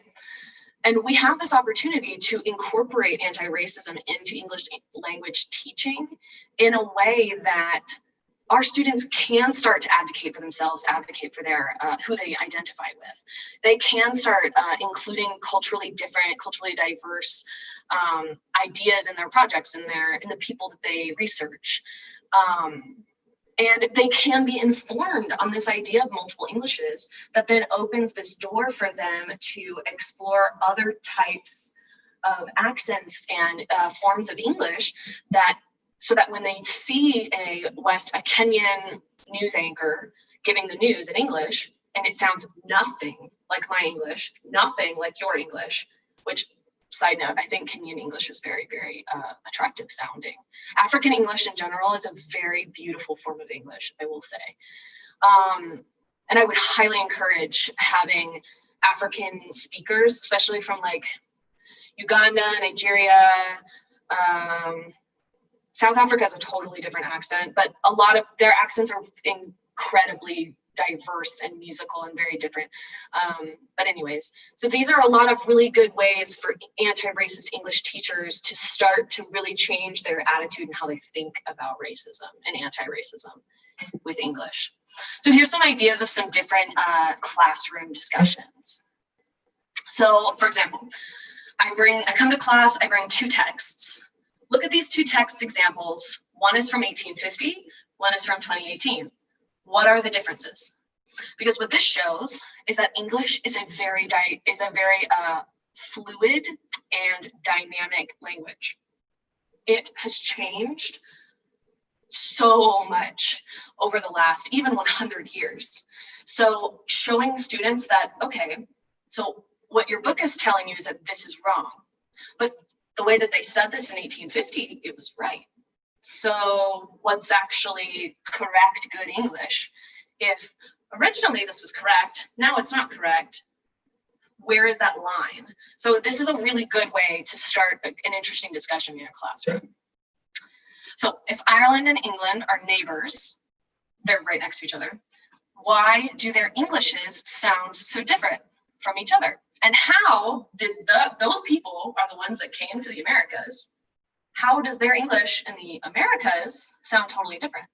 [SPEAKER 1] And we have this opportunity to incorporate anti-racism into English language teaching in a way that our students can start to advocate for themselves, advocate for their who they identify with. They can start including culturally different, culturally diverse ideas in their projects, in the people that they research. And they can be informed on this idea of multiple Englishes that then opens this door for them to explore other types of accents and forms of English so that when they see a Kenyan news anchor giving the news in English, and it sounds nothing like my English, nothing like your English, which, side note, I think Kenyan English is very, very attractive sounding. African English in general is a very beautiful form of English, I will say. And I would highly encourage having African speakers, especially from like Uganda, Nigeria, South Africa has a totally different accent, but a lot of their accents are incredibly diverse and musical and very different. But anyways, so these are a lot of really good ways for anti-racist English teachers to start to really change their attitude and how they think about racism and anti-racism with English. So here's some ideas of some different classroom discussions. So for example, I come to class, I bring 2 texts. Look at these 2 text examples. One is from 1850, one is from 2018. What are the differences? Because what this shows is that English is a very fluid and dynamic language. It has changed so much over the last even 100 years. So showing students that, okay, so what your book is telling you is that this is wrong, but the way that they said this in 1850, it was right. So what's actually correct good English? If originally this was correct, now it's not correct, where is that line? So this is a really good way to start an interesting discussion in your classroom. So if Ireland and England are neighbors, they're right next to each other, why do their Englishes sound so different from each other? And how did those people are the ones that came to the Americas? How does their English in the Americas sound totally different?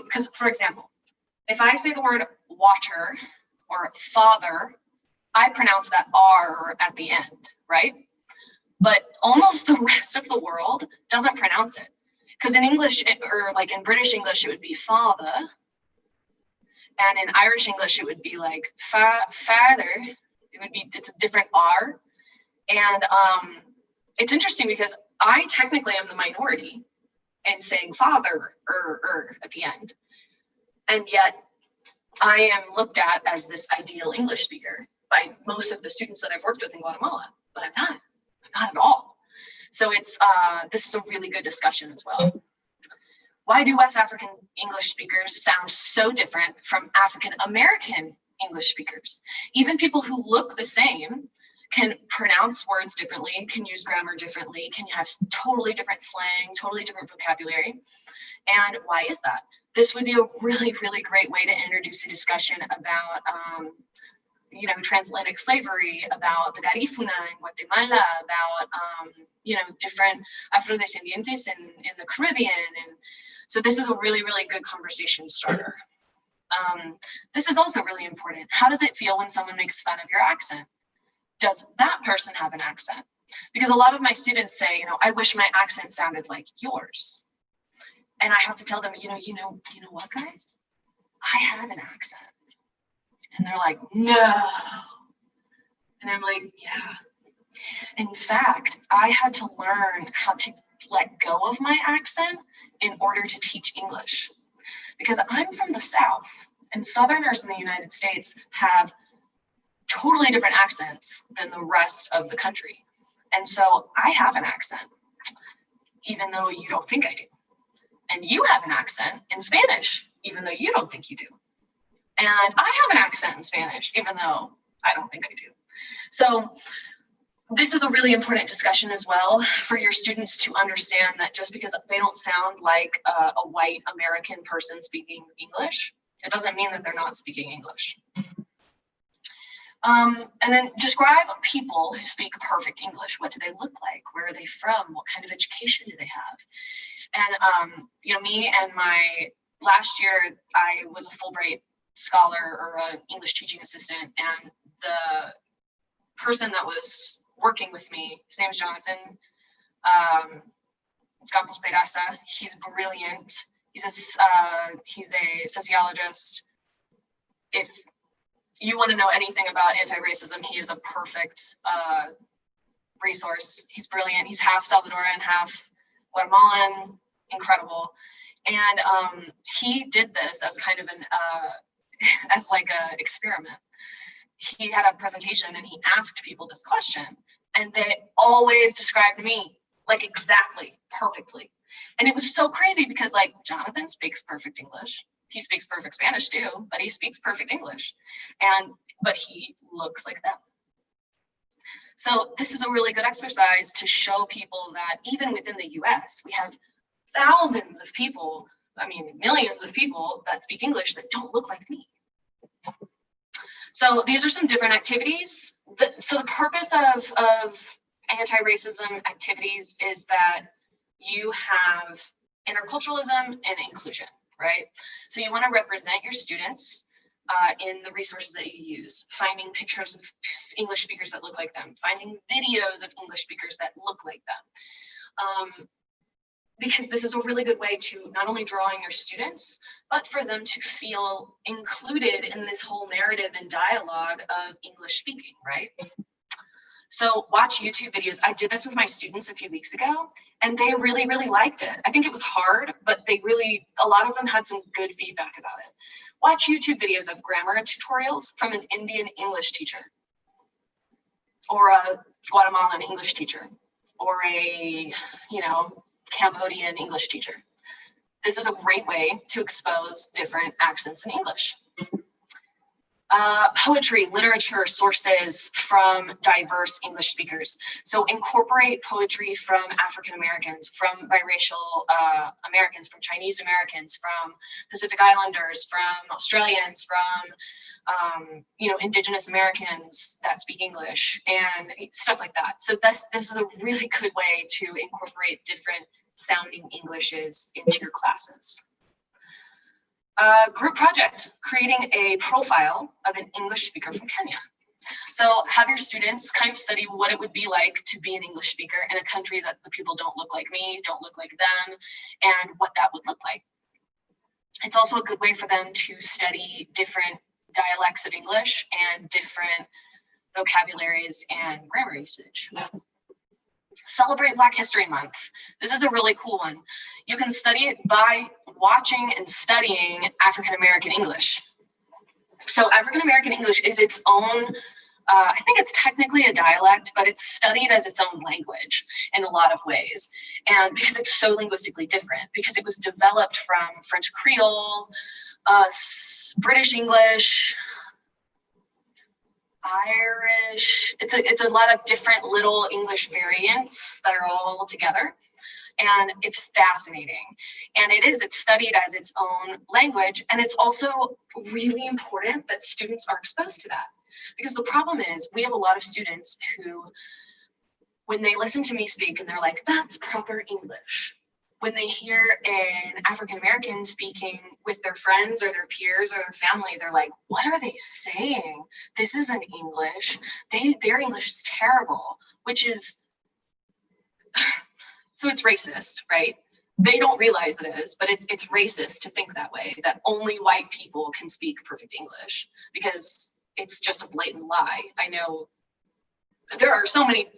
[SPEAKER 1] Because for example, if I say the word water or father, I pronounce that R at the end, right? But almost the rest of the world doesn't pronounce it. Because in English, or like in British English, it would be father. And in Irish English, it would be like father. It's a different R. And it's interesting because I technically am the minority in saying father or at the end. And yet I am looked at as this ideal English speaker by most of the students that I've worked with in Guatemala, but I'm not at all. So this is a really good discussion as well. Why do West African English speakers sound so different from African American English speakers? Even people who look the same can pronounce words differently, can use grammar differently, can have totally different slang, totally different vocabulary. And why is that? This would be a really, really great way to introduce a discussion about transatlantic slavery, about the Garifuna in Guatemala, about different Afrodescendientes in the Caribbean. And so this is a really, really good conversation starter. This is also really important. How does it feel when someone makes fun of your accent? Does that person have an accent? Because a lot of my students say, I wish my accent sounded like yours. And I have to tell them, you know what, guys? I have an accent. And they're like, no. And I'm like, yeah. In fact, I had to learn how to let go of my accent in order to teach English. Because I'm from the South, and Southerners in the United States have totally different accents than the rest of the country. And so I have an accent, even though you don't think I do. And you have an accent in Spanish, even though you don't think you do. And I have an accent in Spanish, even though I don't think I do. So this is a really important discussion as well for your students to understand that just because they don't sound like a white American person speaking English, it doesn't mean that they're not speaking English. And then describe people who speak perfect English. What do they look like? Where are they from? What kind of education do they have? And, me and last year, I was a Fulbright scholar or an English teaching assistant, and the person that was working with me, his name is Jonathan Campos Peraza. He's brilliant. He's a sociologist. If you want to know anything about anti-racism, he is a perfect resource. He's brilliant. He's half Salvadoran, half Guatemalan, incredible. And he did this as kind of an experiment. He had a presentation and he asked people this question, and they always described me like exactly, perfectly. And it was so crazy because Jonathan speaks perfect English. He speaks perfect Spanish too, but he speaks perfect English. But he looks like them. So this is a really good exercise to show people that even within the US, we have thousands of people I mean, millions of people that speak English that don't look like me. So these are some different activities. So the purpose of anti-racism activities is that you have interculturalism and inclusion, right? So you want to represent your students in the resources that you use, finding pictures of English speakers that look like them, finding videos of English speakers that look like them. Because this is a really good way to not only draw in your students, but for them to feel included in this whole narrative and dialogue of English speaking, right? So watch YouTube videos. I did this with my students a few weeks ago, and they really, really liked it. I think it was hard, but a lot of them had some good feedback about it. Watch YouTube videos of grammar tutorials from an Indian English teacher, or a Guatemalan English teacher, or a, Cambodian English teacher. This is a great way to expose different accents in English. Poetry, literature, sources from diverse English speakers. So incorporate poetry from African Americans, from biracial Americans, from Chinese Americans, from Pacific Islanders, from Australians, from Indigenous Americans that speak English, and stuff like that. So this is a really good way to incorporate different sounding Englishes into your classes. Group project, creating a profile of an English speaker from Kenya. So have your students kind of study what it would be like to be an English speaker in a country that the people don't look like me, don't look like them, and what that would look like. It's also a good way for them to study different dialects of English and different vocabularies and grammar usage. Celebrate Black History Month. This is a really cool one. You can study it by watching and studying African American English. So African American English is its own, I think it's technically a dialect, but it's studied as its own language in a lot of ways. And because it's so linguistically different, because it was developed from French Creole, British English, Irish. It's a lot of different little English variants that are all together, and it's fascinating. And it's studied as its own language, and it's also really important that students are exposed to that, because the problem is we have a lot of students who, when they listen to me speak and they're like, that's proper English, when they hear an African American speaking with their friends or their peers or their family, they're like, what are they saying? This isn't English. Their English is terrible, which is, so it's racist, right? They don't realize it is, but it's racist to think that way, that only white people can speak perfect English, because it's just a blatant lie. I know there are so many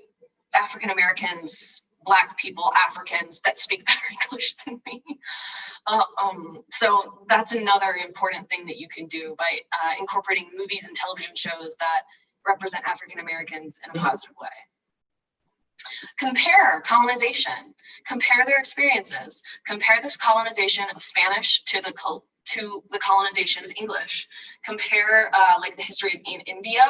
[SPEAKER 1] African Americans, Black people, Africans that speak better English than me. So that's another important thing that you can do by incorporating movies and television shows that represent African Americans in a positive way. Compare colonization, compare their experiences, compare this colonization of Spanish to the colonization of English. Compare like the history of India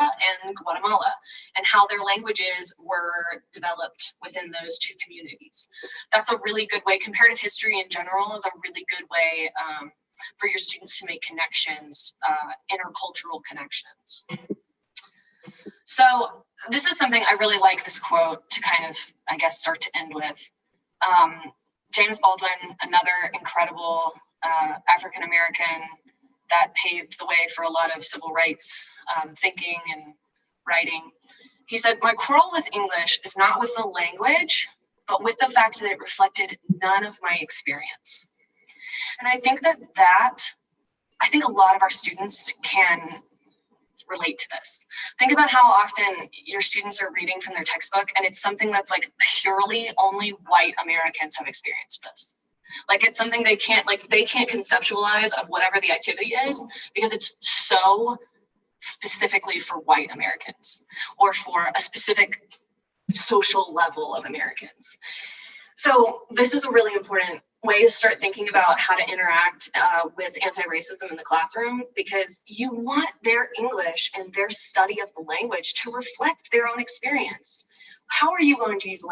[SPEAKER 1] and Guatemala and how their languages were developed within those two communities. That's a really good way. Comparative history in general is a really good way for your students to make connections, intercultural connections. So this is something I really like, this quote, to kind of, I guess, start to end with. James Baldwin, another incredible African American that paved the way for a lot of civil rights thinking and writing. He said, "My quarrel with English is not with the language, but with the fact that it reflected none of my experience." And I think I think a lot of our students can relate to this. Think about how often your students are reading from their textbook and it's something that's like purely only white Americans have experienced this. Like it's something they can't conceptualize of whatever the activity is, because it's so specifically for white Americans or for a specific social level of Americans. So this is a really important way to start thinking about how to interact with anti-racism in the classroom, because you want their English and their study of the language to reflect their own experience. How are you going to use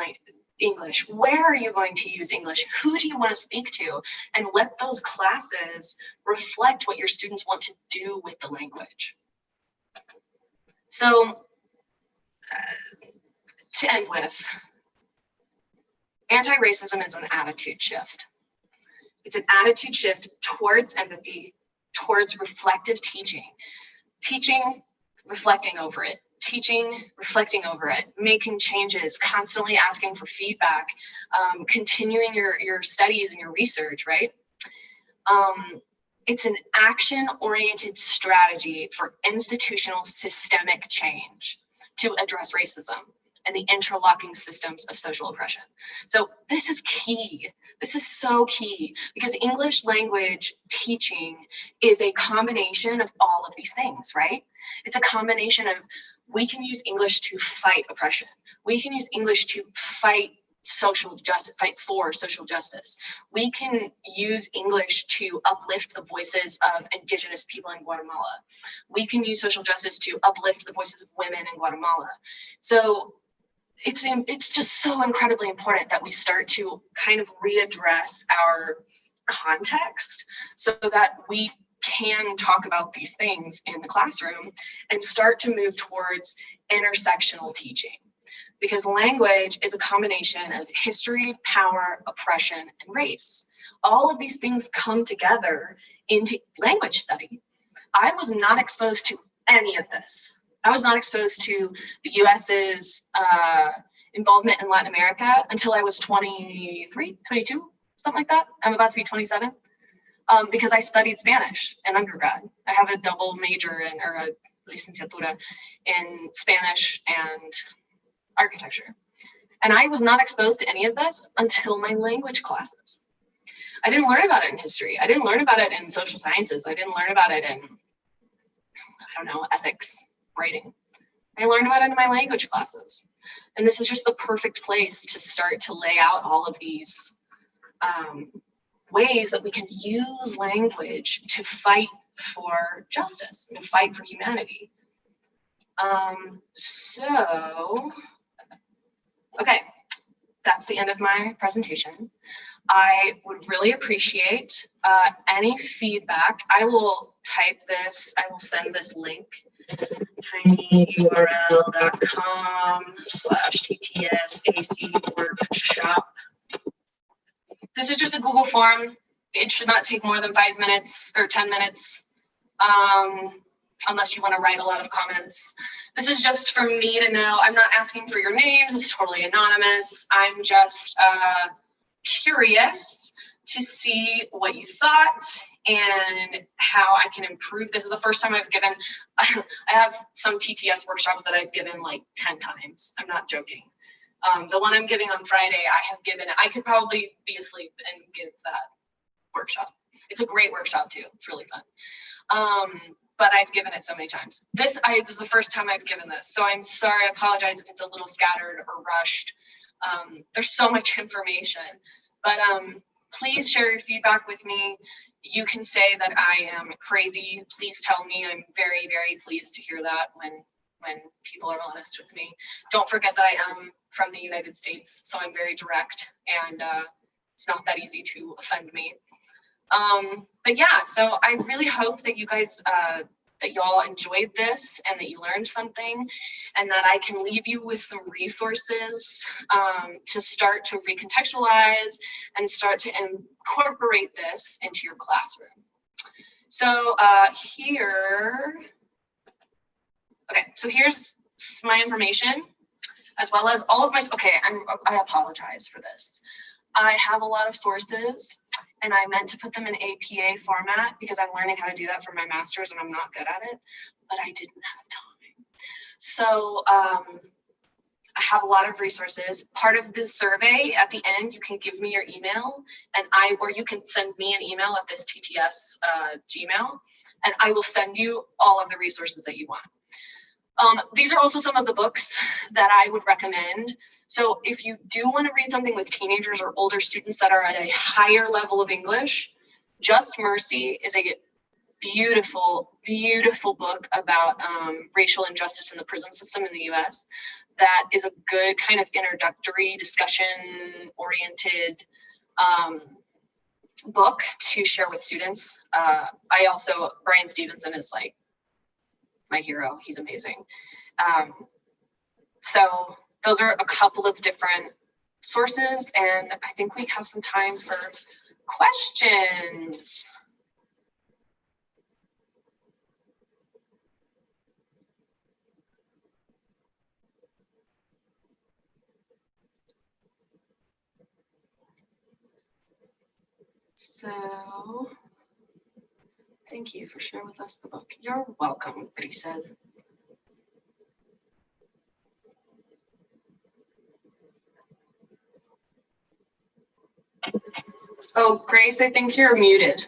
[SPEAKER 1] English? Where are you going to use English? Who do you want to speak to? And let those classes reflect what your students want to do with the language. So to end with, anti-racism is an attitude shift. It's an attitude shift towards empathy, towards reflective teaching. Teaching, reflecting over it. Teaching, reflecting over it, making changes, constantly asking for feedback, continuing your studies and your research, right? It's an action-oriented strategy for institutional systemic change to address racism and the interlocking systems of social oppression. So this is key. This is so key because English language teaching is a combination of all of these things, right? It's a combination of, we can use English to fight oppression. We can use English to fight for social justice. We can use English to uplift the voices of Indigenous people in Guatemala. We can use social justice to uplift the voices of women in Guatemala. So it's just so incredibly important that we start to kind of readdress our context so that we can talk about these things in the classroom and start to move towards intersectional teaching. Because language is a combination of history, power, oppression, and race. All of these things come together into language study. I was not exposed to any of this. I was not exposed to the US's involvement in Latin America until I was 23, 22, something like that. I'm about to be 27. Because I studied Spanish in undergrad. I have a double major or a licenciatura in Spanish and architecture. And I was not exposed to any of this until my language classes. I didn't learn about it in history. I didn't learn about it in social sciences. I didn't learn about it in, ethics, writing. I learned about it in my language classes. And this is just the perfect place to start to lay out all of these ways that we can use language to fight for justice and to fight for humanity. Okay, that's the end of my presentation. I would really appreciate any feedback. I will type this, I will send this link, tinyurl.com/TTSAC workshop. This is just a Google form. It should not take more than 5 minutes or 10 minutes, unless you want to write a lot of comments. This is just for me to know. I'm not asking for your names. It's totally anonymous. I'm just curious to see what you thought and how I can improve. This is the first time I've given, I have some TTS workshops that I've given like 10 times. I'm not joking. The one I'm giving on Friday, I could probably be asleep and give that workshop. It's a great workshop too. It's really fun. But I've given it so many times. This is the first time I've given this. So I'm sorry, I apologize if it's a little scattered or rushed. There's so much information, but please share your feedback with me. You can say that I am crazy. Please tell me. I'm very, very pleased to hear that when people are honest with me. Don't forget that I am from the United States, so I'm very direct, and it's not that easy to offend me. But yeah, so I really hope that you guys, that y'all enjoyed this and that you learned something, and that I can leave you with some resources to start to recontextualize and start to incorporate this into your classroom. So so here's my information, as well as all of my, I apologize for this. I have a lot of sources, and I meant to put them in APA format because I'm learning how to do that for my master's and I'm not good at it, but I didn't have time. So I have a lot of resources. Part of this survey at the end, you can give me your email, or you can send me an email at this TTS Gmail, and I will send you all of the resources that you want. These are also some of the books that I would recommend. So if you do want to read something with teenagers or older students that are at a higher level of English, Just Mercy is a beautiful, beautiful book about racial injustice in the prison system in the US. that is a good kind of introductory discussion-oriented book to share with students. Brian Stevenson is like my hero. He's amazing. So those are a couple of different sources, and I think we have some time for questions. So, thank you for sharing with us the book. You're welcome, Grisel. Oh, Grace, I think you're muted.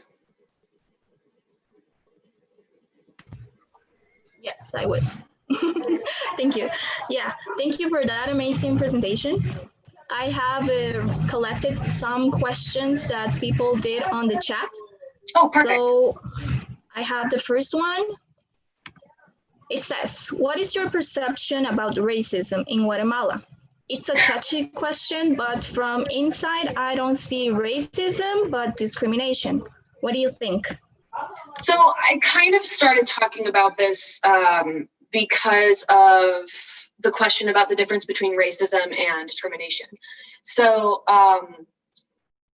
[SPEAKER 2] Yes, I was. Thank you. Yeah, thank you for that amazing presentation. I have collected some questions that people did on the chat.
[SPEAKER 1] Oh, perfect.
[SPEAKER 2] So I have the first one. It says, what is your perception about racism in Guatemala? It's a touchy question, but from inside, I don't see racism, but discrimination. What do you think?
[SPEAKER 1] So I kind of started talking about this because of the question about the difference between racism and discrimination. So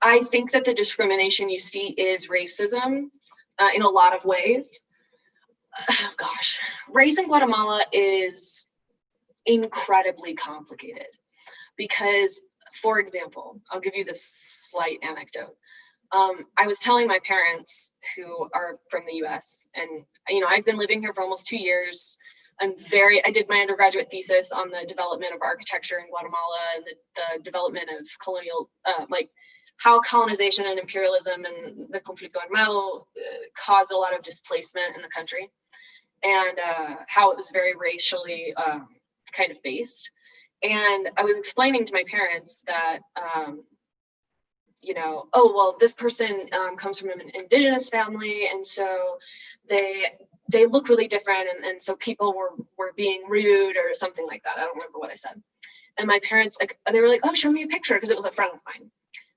[SPEAKER 1] I think that the discrimination you see is racism in a lot of ways. Oh, gosh, race in Guatemala is incredibly complicated because, for example, I'll give you this slight anecdote. I was telling my parents, who are from the US, and I've been living here for almost 2 years. I did my undergraduate thesis on the development of architecture in Guatemala and the development of colonial, like how colonization and imperialism and the conflicto armado caused a lot of displacement in the country, and how it was very racially kind of based. And I was explaining to my parents that, oh, well, this person comes from an indigenous family, and so they look really different, and so people were being rude or something like that. I don't remember what I said. And my parents, they were like, oh, show me a picture, because it was a friend of mine.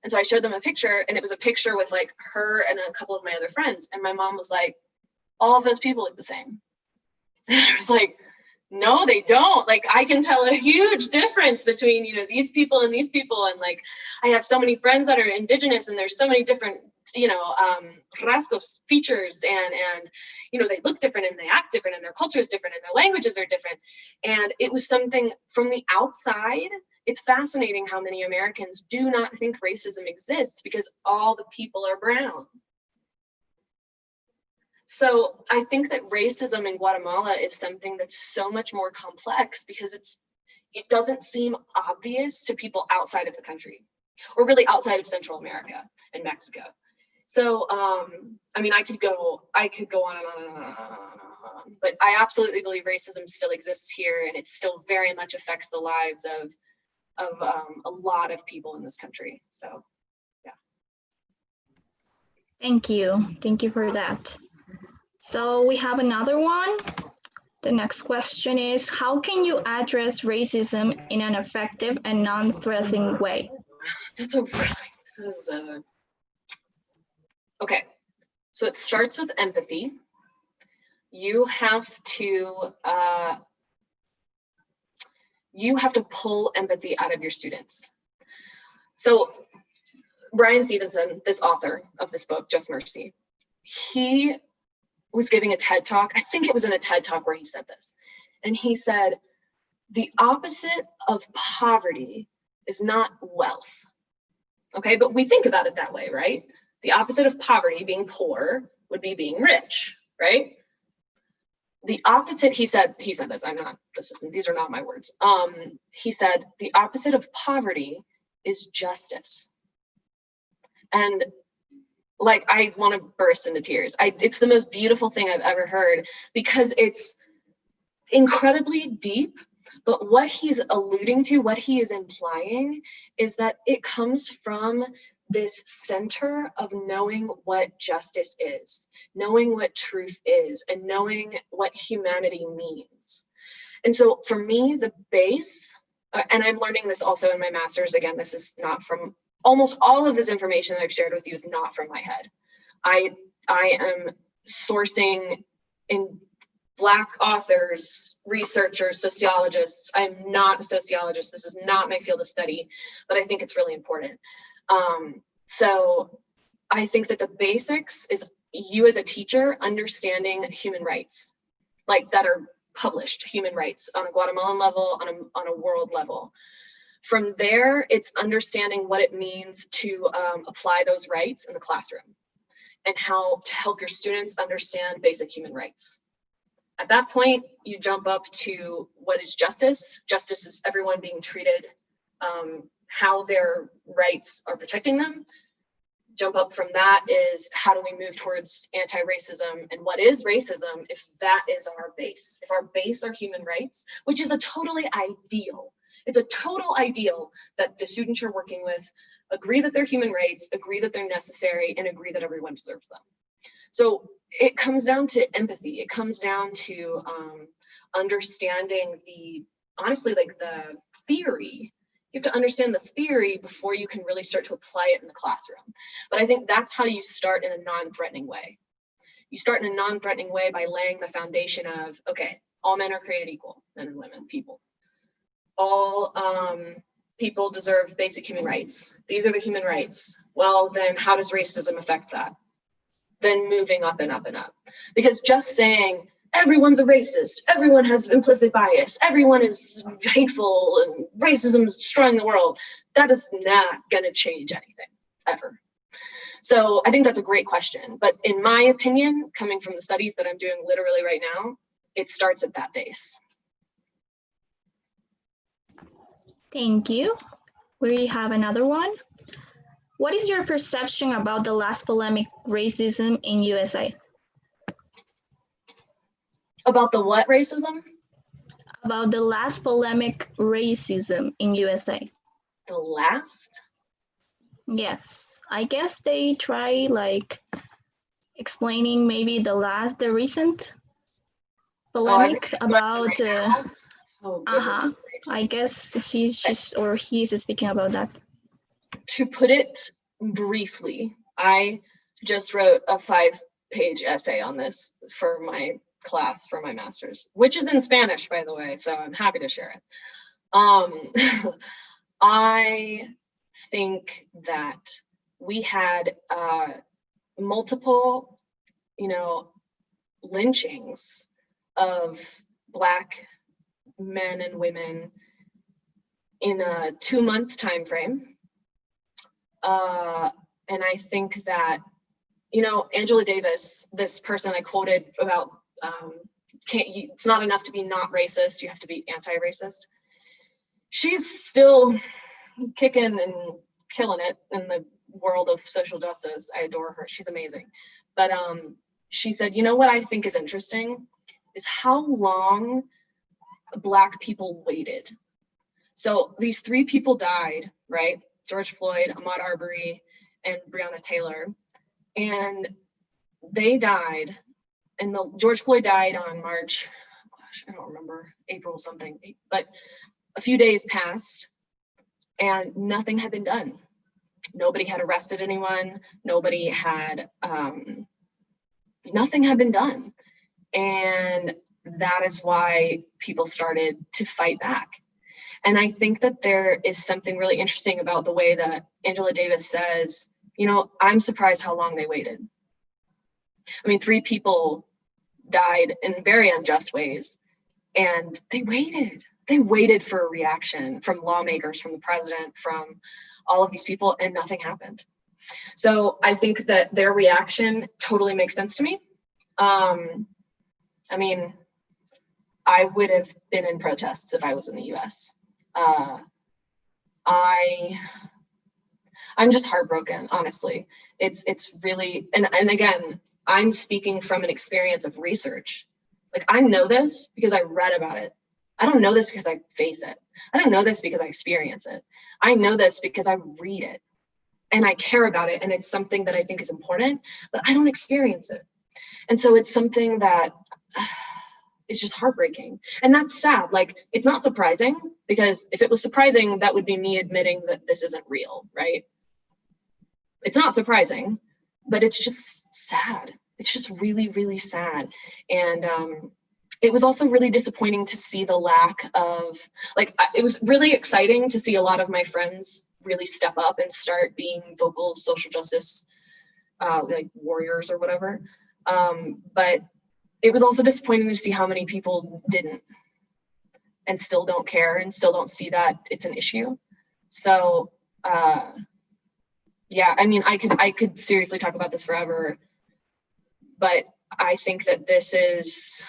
[SPEAKER 1] And so I showed them a picture, and it was a picture with like her and a couple of my other friends. And my mom was like, all of those people look the same. And I was like, no, they don't. Like, I can tell a huge difference between, these people and these people. And like, I have so many friends that are indigenous, and there's so many different, rasgos, features, and they look different, and they act different, and their culture is different, and their languages are different. And it was something from the outside. It's fascinating how many Americans do not think racism exists because all the people are brown. So I think that racism in Guatemala is something that's so much more complex because it doesn't seem obvious to people outside of the country, or really outside of Central America and Mexico. So, I could go on and on and on and on, but I absolutely believe racism still exists here, and it still very much affects the lives of a lot of people in this country. So, yeah.
[SPEAKER 2] Thank you for that. So we have another one. The next question is, how can you address racism in an effective and non-threatening way?
[SPEAKER 1] Okay, so it starts with empathy. You have to pull empathy out of your students. So Brian Stevenson, this author of this book, Just Mercy, he was giving a TED Talk. I think it was in a TED Talk where he said this. And he said, the opposite of poverty is not wealth. Okay, but we think about it that way, right? The opposite of poverty, being poor, would be being rich, right? The opposite, he said this, these are not my words. He said, the opposite of poverty is justice. And like, I want to burst into tears. It's the most beautiful thing I've ever heard, because it's incredibly deep, but what he's alluding to, what he is implying, is that it comes from this center of knowing what justice is, knowing what truth is, and knowing what humanity means. And so for me, the base, and I'm learning this also in my master's, again, this is not from, almost all of this information that I've shared with you is not from my head. I am sourcing in Black authors, researchers, sociologists. I'm not a sociologist. This is not my field of study, but I think it's really important. So I think that the basics is you as a teacher understanding human rights, like that are published human rights on a Guatemalan level, on a world level. From there, it's understanding what it means to apply those rights in the classroom and how to help your students understand basic human rights. At that point, you jump up to what is justice. Justice is everyone being treated how their rights are protecting them. Jump up from that is how do we move towards anti-racism, and what is racism if that is our base? If our base are human rights, which is a totally ideal. It's a total ideal that the students you're working with agree that they're human rights, agree that they're necessary, and agree that everyone deserves them. So it comes down to empathy. It comes down to understanding honestly, like the theory. You have to understand the theory before you can really start to apply it in the classroom. But I think that's how you start in a non-threatening way. You start in a non-threatening way by laying the foundation of, okay, all men are created equal, men and women, people. All people deserve basic human rights. These are the human rights. Well, then how does racism affect that? Then moving up and up and up. Because just saying, everyone's a racist, everyone has implicit bias, everyone is hateful, and racism is destroying the world, that is not going to change anything, ever. So I think that's a great question. But in my opinion, coming from the studies that I'm doing literally right now, it starts at that base.
[SPEAKER 2] Thank you. We have another one. What is your perception about the last polemic racism in USA?
[SPEAKER 1] About the what racism?
[SPEAKER 2] About the last polemic racism in USA.
[SPEAKER 1] The last?
[SPEAKER 2] Yes, I guess they try like explaining maybe the recent polemic about I guess he's speaking about that.
[SPEAKER 1] To put it briefly, I just wrote a 5-page essay on this for my class, for my master's, which is in Spanish, by the way, so I'm happy to share it. I think that we had multiple, lynchings of Black men and women in a 2-month time frame. And I think that, Angela Davis, this person I quoted about, it's not enough to be not racist, you have to be anti-racist. She's still kicking and killing it in the world of social justice. I adore her, she's amazing. But she said, what I think is interesting is how long Black people waited. So these 3 people died, right? George Floyd, Ahmaud Arbery, and Breonna Taylor. And they died, and George Floyd died on March, I don't remember, April something, but a few days passed and nothing had been done. Nobody had arrested anyone. Nobody had, nothing had been done. And that is why people started to fight back. And I think that there is something really interesting about the way that Angela Davis says, I'm surprised how long they waited. I mean, 3 people died in very unjust ways, and they waited. They waited for a reaction from lawmakers, from the president, from all of these people, and nothing happened. So I think that their reaction totally makes sense to me. I mean, I would have been in protests if I was in the US. I'm just heartbroken, honestly. It's really, and again, I'm speaking from an experience of research. Like, I know this because I read about it. I don't know this because I face it. I don't know this because I experience it. I know this because I read it and I care about it, and it's something that I think is important, but I don't experience it. And so it's something that it's just heartbreaking. And that's sad. Like, it's not surprising, because if it was surprising, that would be me admitting that this isn't real, right? It's not surprising, but it's just sad. It's just really, really sad. And it was also really disappointing to see the lack of, like, it was really exciting to see a lot of my friends really step up and start being vocal social justice like warriors or whatever. But it was also disappointing to see how many people didn't, and still don't care, and still don't see that it's an issue. So yeah, I mean, I could seriously talk about this forever, but I think that this is,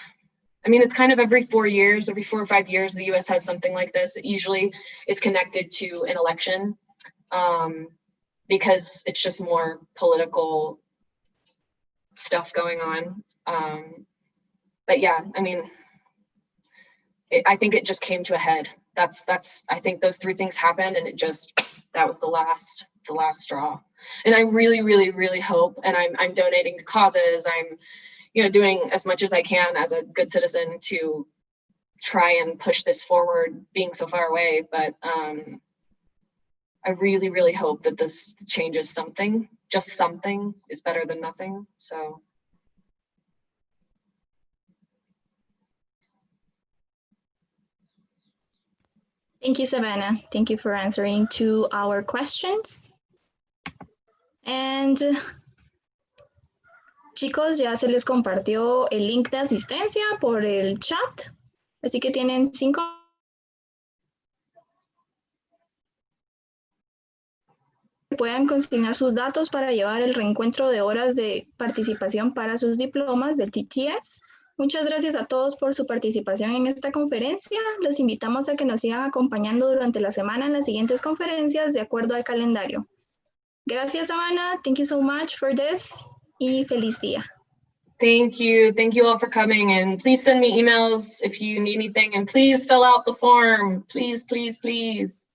[SPEAKER 1] I mean, it's kind of every 4 years, every 4 or 5 years, the US has something like this. It usually is connected to an election, because it's just more political stuff going on. But yeah, I mean, I think it just came to a head. That's I think those 3 things happened, and it just, that was the last straw. And I really, really, really hope, and I'm donating to causes. I'm, you know, doing as much as I can as a good citizen to try and push this forward, being so far away. But I really, really hope that this changes something. Just something is better than nothing. So.
[SPEAKER 2] Thank you, Savannah. Thank you for answering to our questions. And chicos, ya se les compartió el link de asistencia por el chat. Así que tienen 5 puedan consignar sus datos para llevar el reencuentro de horas de participación para sus diplomas del TTS. Muchas gracias a todos por su participación en esta conferencia. Los invitamos a que nos sigan acompañando durante la semana en las siguientes conferencias de acuerdo al calendario. Gracias, Savannah. Thank you so much for this. Y feliz día.
[SPEAKER 1] Thank you. Thank you all for coming. And please send me emails if you need anything. And please fill out the form. Please, please, please.